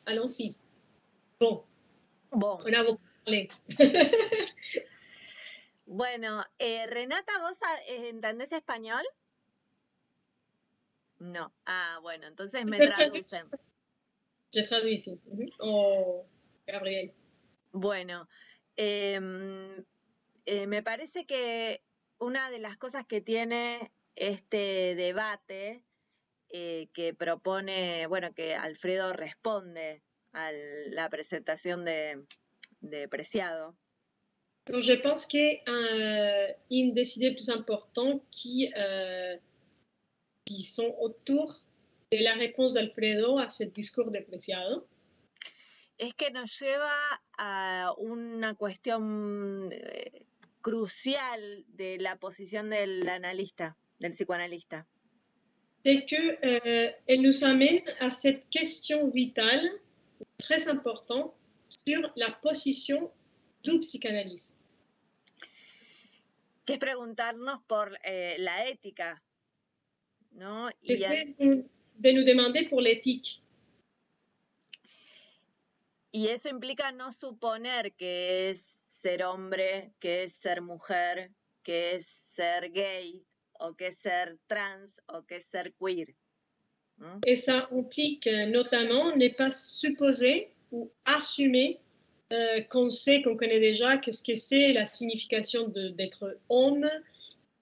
[SPEAKER 1] Allons-y. Bon. On a beaucoup parlé.
[SPEAKER 3] Bueno, Renata, ¿vos entendés español? No. Ah, bueno, entonces me traducen.
[SPEAKER 1] Je traduis ici. Oh, Gabriel.
[SPEAKER 3] Bueno, me parece que una de las cosas que tiene este debate que propone, bueno, que Alfredo responde a la presentación de Preciado.
[SPEAKER 1] Je pense qu'il y a une des idées plus importantes qui sont autour de la réponse d'Alfredo a ce discours de Preciado.
[SPEAKER 3] Es que nos lleva a una cuestión crucial de la posición del analista, del psychanalyste.
[SPEAKER 1] C'est qu'elle nous amène à cette question vitale, très importante, sur la position du psychanalyste.
[SPEAKER 3] Que es preguntarnos por la ética, ¿no?
[SPEAKER 1] C'est de nous demander pour l'éthique.
[SPEAKER 3] Y eso implica no suponer que es ser hombre, que es ser mujer, que es ser gay, o que es ser trans, o que es ser queer.
[SPEAKER 1] Et ça implique notamment ne pas supposer ou assumer qu'on sait, qu'on connaît déjà qu'est-ce que c'est la signification d'être homme,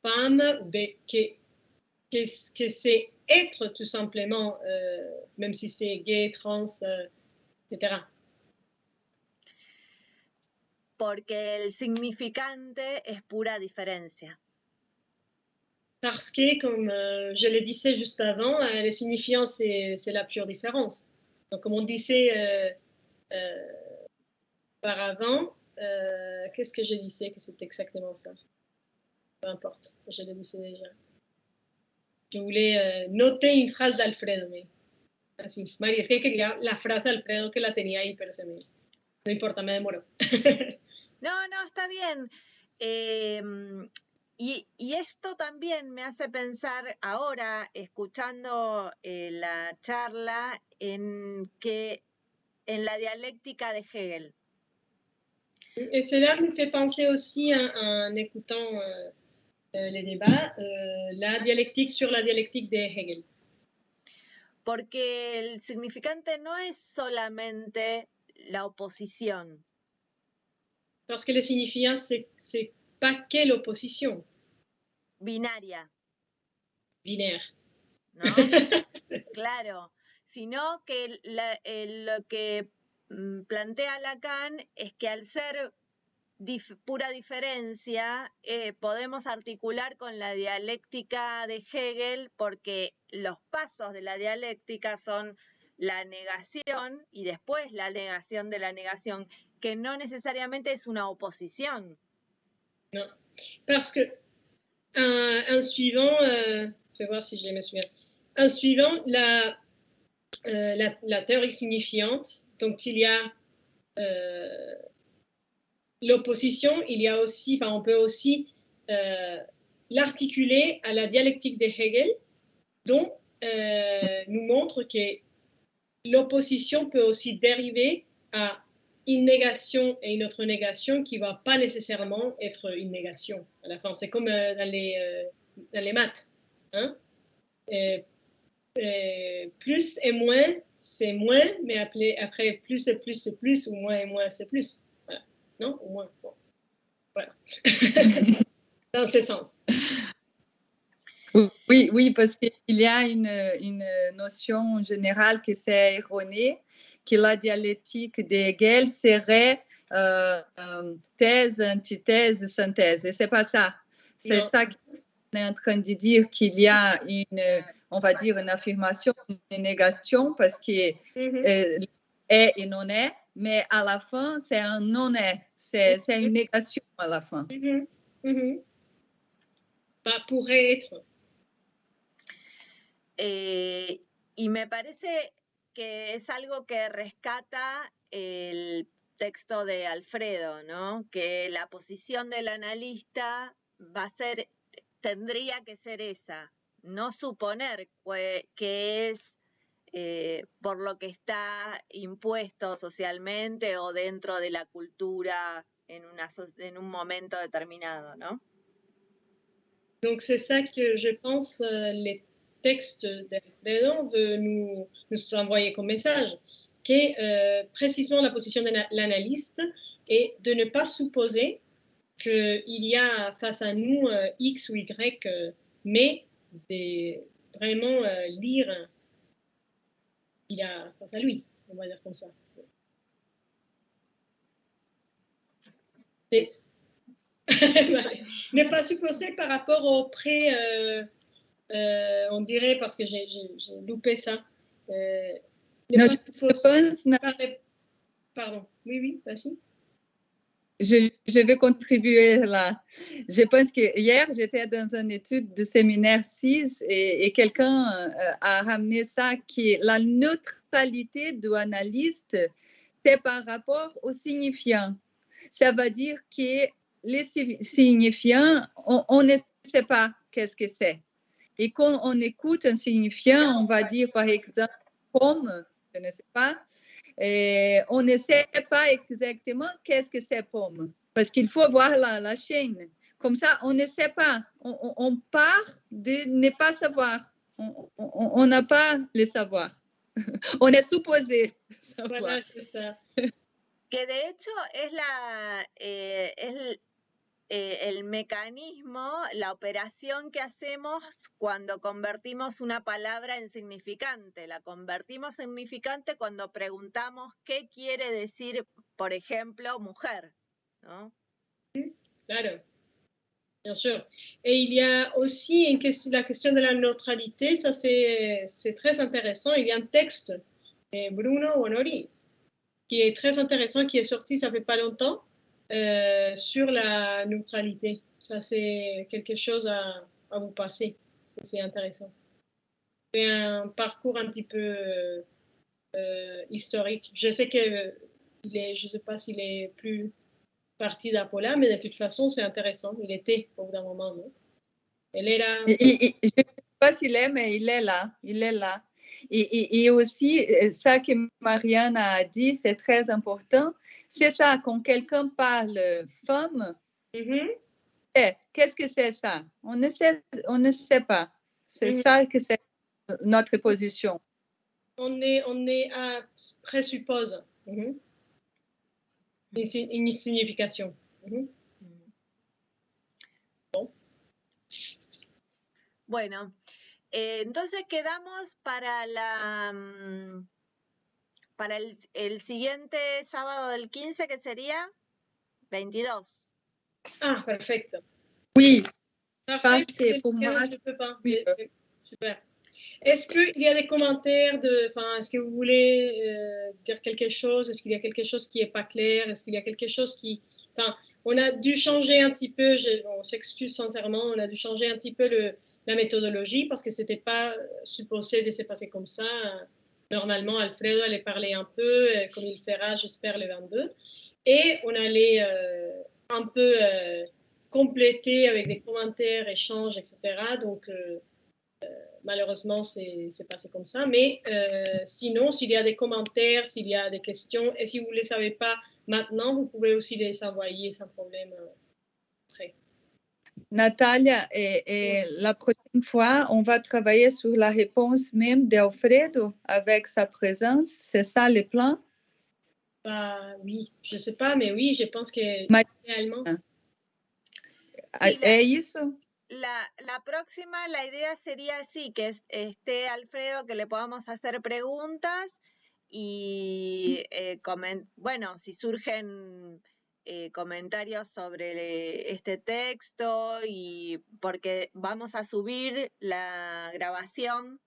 [SPEAKER 1] femme, qu'est-ce que c'est être tout simplement, même si c'est gay, trans, etc.
[SPEAKER 3] Porque el significante es pura diferencia.
[SPEAKER 1] Parce que, comme je le disais juste avant, le signifiant, c'est la pure différence. Donc, comme on disait par avant, qu'est-ce que je disais que c'est exactement ça? Peu importe, je le disais déjà. Je voulais noter une phrase d'Alfredo, mais así. María, es que quería la frase de Alfredo que la tenía ahí, pero no importa, me demoro.
[SPEAKER 3] No, está bien. Y esto también me hace pensar ahora, escuchando la charla, en la dialectica de Hegel.
[SPEAKER 1] Et cela me fait penser aussi en écoutant les débats, la dialectique sur la dialectique de Hegel.
[SPEAKER 3] Porque el significante no es solamente la oposición.
[SPEAKER 1] Parce que le signifiant, c'est pas que l'opposition.
[SPEAKER 3] Binaria.
[SPEAKER 1] Binaire.
[SPEAKER 3] ¿No? Claro. Sino que lo que plantea Lacan es que al ser pura diferencia, podemos articular con la dialéctica de Hegel porque los pasos de la dialéctica son la negación y después la negación de la negación, que no necesariamente es una oposición.
[SPEAKER 1] Non, parce que un suivant, je vais voir si je me souviens, un suivant, la théorie signifiante, donc il y a l'opposition, il y a aussi, enfin on peut aussi l'articuler à la dialectique de Hegel, dont nous montre que l'opposition peut aussi dériver à une négation et une autre négation qui ne va pas nécessairement être une négation à la fin. C'est comme dans les maths. Hein? Plus et moins, c'est moins, mais après plus et plus, c'est plus, ou moins et moins, c'est plus. Voilà. Non? Au moins. Bon. Voilà. Dans ce sens.
[SPEAKER 2] Oui, oui, parce qu'il y a une notion générale qui s'est erronée, que la dialectique de Hegel serait thèse, antithèse, synthèse. Et c'est pas ça. C'est ça qu'on est en train de dire, qu'il y a on va dire, une affirmation, une négation, parce que est et non est, mais à la fin, c'est un non-est. C'est une négation à la fin.
[SPEAKER 1] Pas pourrait être.
[SPEAKER 3] Y me parece que es algo que rescata el texto de Alfredo, ¿no? Que la posición del analista tendría que ser esa, no suponer que es por lo que está impuesto socialmente o dentro de la cultura en un momento determinado, ¿no?
[SPEAKER 1] Donc c'est ça que je pense les textes d'Alfredo veut nous envoyer comme message, qui est précisément la position de l'analyste et de ne pas supposer qu'il y a face à nous X ou Y, mais de vraiment lire ce qu'il a face à lui, on va dire comme ça. Ne pas supposer par rapport au pré, on dirait, parce que j'ai loupé ça. Pardon, oui, vas-y.
[SPEAKER 2] Je vais contribuer là. Je pense que hier, j'étais dans une étude de séminaire 6 et quelqu'un a ramené ça, qui est la neutralité de l'analyste, c'est par rapport au signifiant. Ça veut dire que les signifiants, on ne sait pas qu'est-ce que c'est. Et quand on écoute un signifiant, on va dire par exemple pomme, je ne sais pas, et on ne sait pas exactement qu'est-ce que c'est pomme, parce qu'il faut voir la chaîne. Comme ça, on ne sait pas. On part de ne pas savoir. On n'a pas le savoir. On est supposé savoir.
[SPEAKER 1] Voilà, c'est ça.
[SPEAKER 3] Que de hecho es el mecanismo, la operación que hacemos cuando convertimos una palabra en significante. La convertimos en significante cuando preguntamos qué quiere decir, por ejemplo, mujer, ¿no?
[SPEAKER 1] Claro, bien sûr. Et il y a aussi la question de la neutralité, ça c'est très intéressant. Il y a un texte de Bruno Honoris qui est très intéressant, qui est sorti ça fait pas longtemps, sur la neutralité. Ça, c'est quelque chose à vous passer, parce que c'est intéressant. C'est un parcours un petit peu historique. Je sais que je ne sais pas s'il est plus parti d'Apolla, mais de toute façon, c'est intéressant. Il était au bout d'un moment, non?
[SPEAKER 2] Je ne sais pas s'il est, mais il est là. Il est là. Et aussi, ça que Marianne a dit, c'est très important. C'est ça, quand quelqu'un parle femme, qu'est-ce que c'est ça? On ne sait pas. C'est ça que c'est notre position.
[SPEAKER 1] On est à présuppose une signification. Bon.
[SPEAKER 3] Bueno, entonces quedamos para el siguiente sábado del 15, que sería 22.
[SPEAKER 1] Ah, perfecto.
[SPEAKER 2] Oui,
[SPEAKER 1] parfait.
[SPEAKER 2] Pour moi,
[SPEAKER 1] je peux pas. Oui. Super. Est-ce qu'il y a des commentaires est-ce que vous voulez dire quelque chose? Est-ce qu'il y a quelque chose qui n'est pas clair? Est-ce qu'il y a quelque chose qui... on a dû changer un petit peu, on s'excuse sincèrement, on a dû changer un petit peu la méthodologie parce que ce n'était pas supposé de se passer comme ça. Normalement, Alfredo allait parler un peu, comme il fera, j'espère, le 22. Et on allait un peu compléter avec des commentaires, échanges, etc. Donc, malheureusement, c'est passé comme ça. Mais sinon, s'il y a des commentaires, s'il y a des questions, et si vous ne les savez pas maintenant, vous pouvez aussi les envoyer sans problème après.
[SPEAKER 2] Natalia, et la prochaine fois, on va travailler sur la réponse même d'Alfredo avec sa présence. C'est ça le plan?
[SPEAKER 1] Bah oui, je sais pas, mais oui, je pense que réellement.
[SPEAKER 3] Sí,
[SPEAKER 2] eso?
[SPEAKER 3] La próxima, la idea sería así, que esté Alfredo, que le podamos hacer preguntas y, bueno, si surgen comentarios sobre este texto, y porque vamos a subir la grabación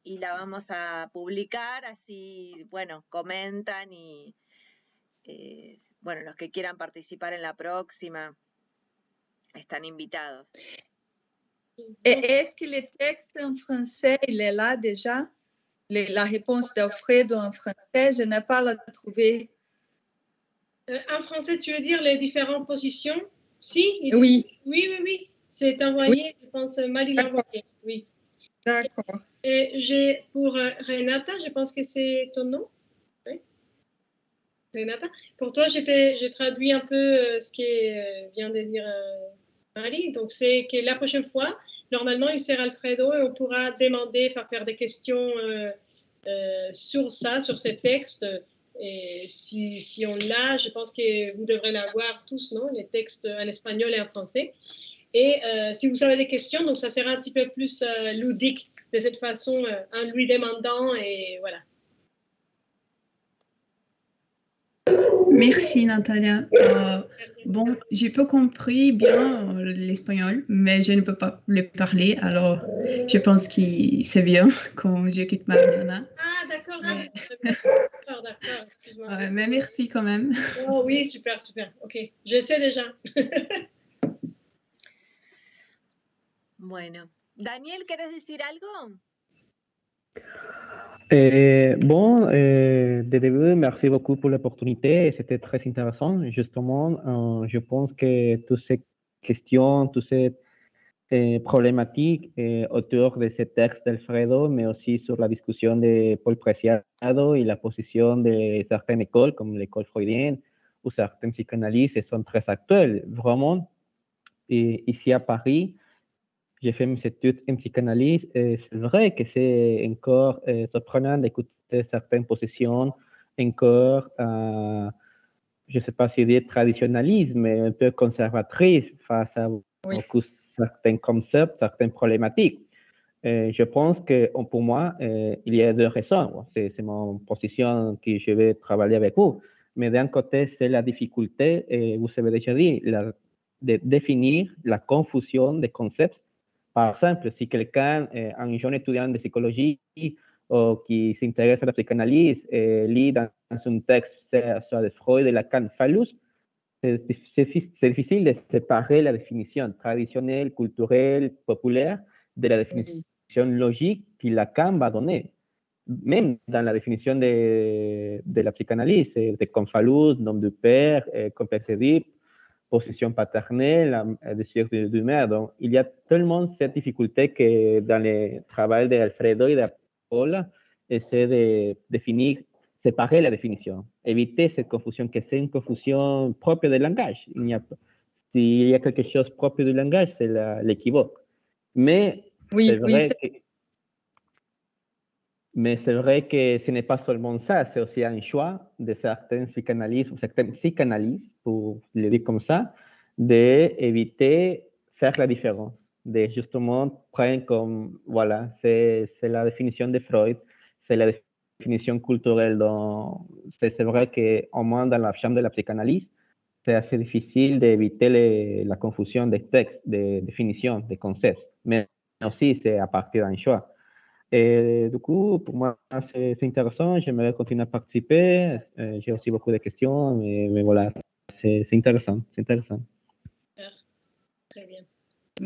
[SPEAKER 3] y la vamos a publicar, así, bueno, comentan y, bueno, los que quieran participar en la próxima están invitados.
[SPEAKER 2] Est-ce que le texte en français, il est là déjà? La réponse d'Alfredo en français, je n'ai pas la trouvée.
[SPEAKER 1] En français, tu veux dire les différentes positions? Si?
[SPEAKER 2] Oui.
[SPEAKER 1] Oui. C'est envoyé, oui. Je pense, Marie l'a envoyé. Oui.
[SPEAKER 2] D'accord.
[SPEAKER 1] Et j'ai pour Renata, je pense que c'est ton nom? Oui. Renata. Pour toi, j'ai traduit un peu ce que vient de dire Marie. Donc, c'est que la prochaine fois, normalement, il sera Alfredo et on pourra demander, faire des questions sur ça, sur ces textes. Et si on l'a, je pense que vous devrez l'avoir tous, non? Les textes en espagnol et en français. Et si vous avez des questions, donc ça sera un petit peu plus ludique de cette façon, en lui demandant, et voilà.
[SPEAKER 4] Merci Natalia. Bon, j'ai pas compris bien l'espagnol, mais je ne peux pas le parler, alors je pense que c'est bien quand j'écoute Mariana.
[SPEAKER 1] Ah, d'accord,
[SPEAKER 4] mais...
[SPEAKER 1] d'accord, excuse-moi.
[SPEAKER 4] Mais merci quand même.
[SPEAKER 1] Oh oui, super, ok, j'essaie déjà.
[SPEAKER 3] Bueno, Daniel, ¿quieres decir algo?
[SPEAKER 5] De début, merci beaucoup pour l'opportunité. C'était très intéressant. Justement, je pense que toutes ces questions, toutes ces problématiques autour de ce texte d'Alfredo, mais aussi sur la discussion de Paul Preciado et la position de certaines écoles, comme l'école freudienne ou certaines psychanalystes, sont très actuelles. Vraiment, et ici à Paris, j'ai fait mes études en psychanalyse et c'est vrai que c'est encore surprenant d'écouter certaines positions encore, je ne sais pas si dire traditionnalisme, mais un peu conservatrice face à certains concepts, certaines problématiques. Je pense que pour moi, il y a deux raisons. C'est mon position que je vais travailler avec vous. Mais d'un côté, c'est la difficulté, vous avez déjà dit, de définir la confusion des concepts. Par exemple, si quelqu'un, un jeune étudiant de psychologie ou qui s'intéresse à la psychanalyse, lit dans un texte soit de Freud, de Lacan, Fallus, c'est difficile de séparer la définition traditionnelle, culturelle, populaire de la définition logique que Lacan va donner. Même dans la définition de la psychanalyse, de Fallus, nom du père, complexe d'Oedipe, position paternelle, désir de mère. Donc, il y a tellement cette difficulté que dans le travail d'Alfredo et de Paul, essaie de définir, séparer la définition, éviter cette confusion, que c'est une confusion propre du langage. S'il y a quelque chose propre du langage, c'est l'équivoque. Mais c'est vrai que ce n'est pas seulement ça, c'est aussi un choix de certains psychanalystes ou certaines psychanalystes, pour le dire comme ça, d'éviter faire la différence, de justement prendre comme, voilà, c'est la définition de Freud, c'est la définition culturelle. C'est vrai qu'au moins dans la chambre de la psychanalyse, c'est assez difficile d'éviter la confusion des textes, des définitions, des concepts, mais aussi c'est à partir d'un choix. Et du coup, pour moi, c'est intéressant. J'aimerais continuer à participer. J'ai aussi beaucoup de questions, mais voilà, c'est intéressant. C'est intéressant.
[SPEAKER 1] Très bien.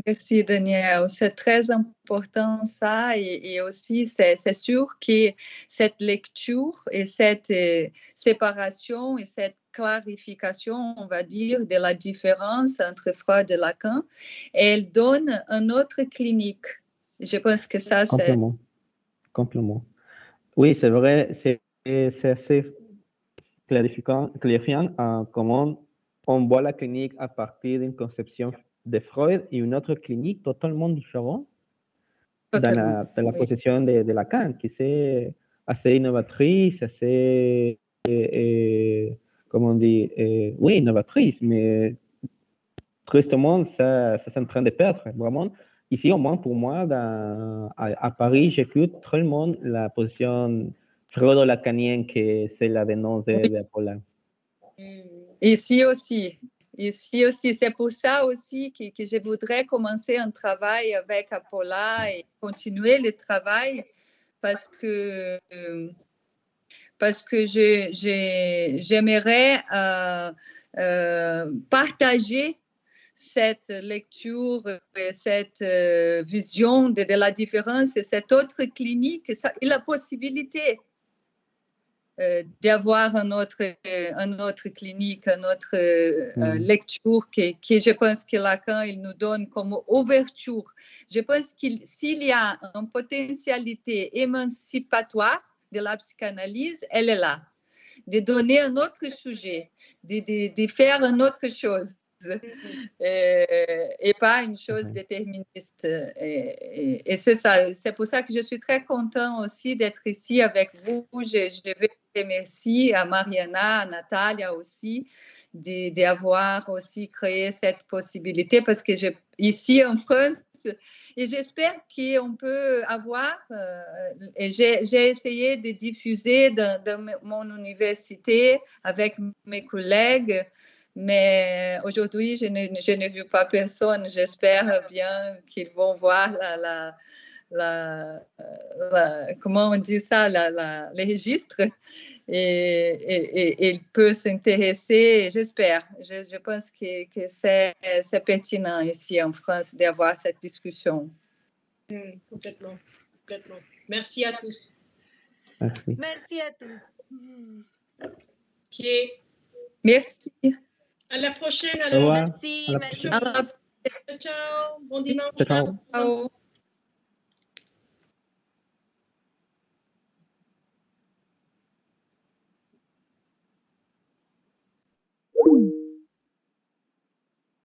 [SPEAKER 2] Merci, Daniel. C'est très important ça. Et aussi, c'est sûr que cette lecture et cette séparation et cette clarification, on va dire, de la différence entre Freud et Lacan, elle donne un autre clinique. Je pense que ça, c'est...
[SPEAKER 5] Complètement. Oui, c'est vrai, c'est assez clarifiant comment on voit la clinique à partir d'une conception de Freud et une autre clinique totalement différente
[SPEAKER 2] Totalement,
[SPEAKER 5] dans la
[SPEAKER 2] oui.
[SPEAKER 5] position de Lacan, qui c'est assez innovatrice, assez, comment on dit, oui, innovatrice, mais tristement, ça c'est en train de perdre, vraiment. Ici, au moins pour moi, à Paris, j'écoute tellement la position freudo-lacanienne que c'est la dénonce de Paulin.
[SPEAKER 2] Ici aussi. C'est pour ça aussi que je voudrais commencer un travail avec Apolla et continuer le travail parce que j'aimerais partager cette lecture, cette vision de la différence et cette autre clinique et la possibilité d'avoir un autre clinique, une autre lecture que je pense que Lacan il nous donne comme ouverture. Je pense qu'il s'il y a une potentialité émancipatoire de la psychanalyse, elle est là. De donner un autre sujet, de faire une autre chose. Et pas une chose déterministe. Et c'est ça. C'est pour ça que je suis très contente aussi d'être ici avec vous. Je veux remercier à Mariana, à Natalia aussi, d'avoir aussi créé cette possibilité parce que ici en France, et j'espère qu'on peut avoir, et j'ai essayé de diffuser dans mon université avec mes collègues, mais aujourd'hui, je n'ai vu pas personne. J'espère bien qu'ils vont voir comment on dit ça, les registres et ils peuvent s'intéresser. J'espère. Je pense que c'est pertinent ici en France d'avoir cette discussion.
[SPEAKER 1] Complètement. Merci à tous.
[SPEAKER 3] Merci à tous.
[SPEAKER 1] Ok.
[SPEAKER 2] Merci.
[SPEAKER 1] À la prochaine alors.
[SPEAKER 3] Merci.
[SPEAKER 1] Ciao. Bon dimanche.
[SPEAKER 5] Ciao.
[SPEAKER 2] Ciao.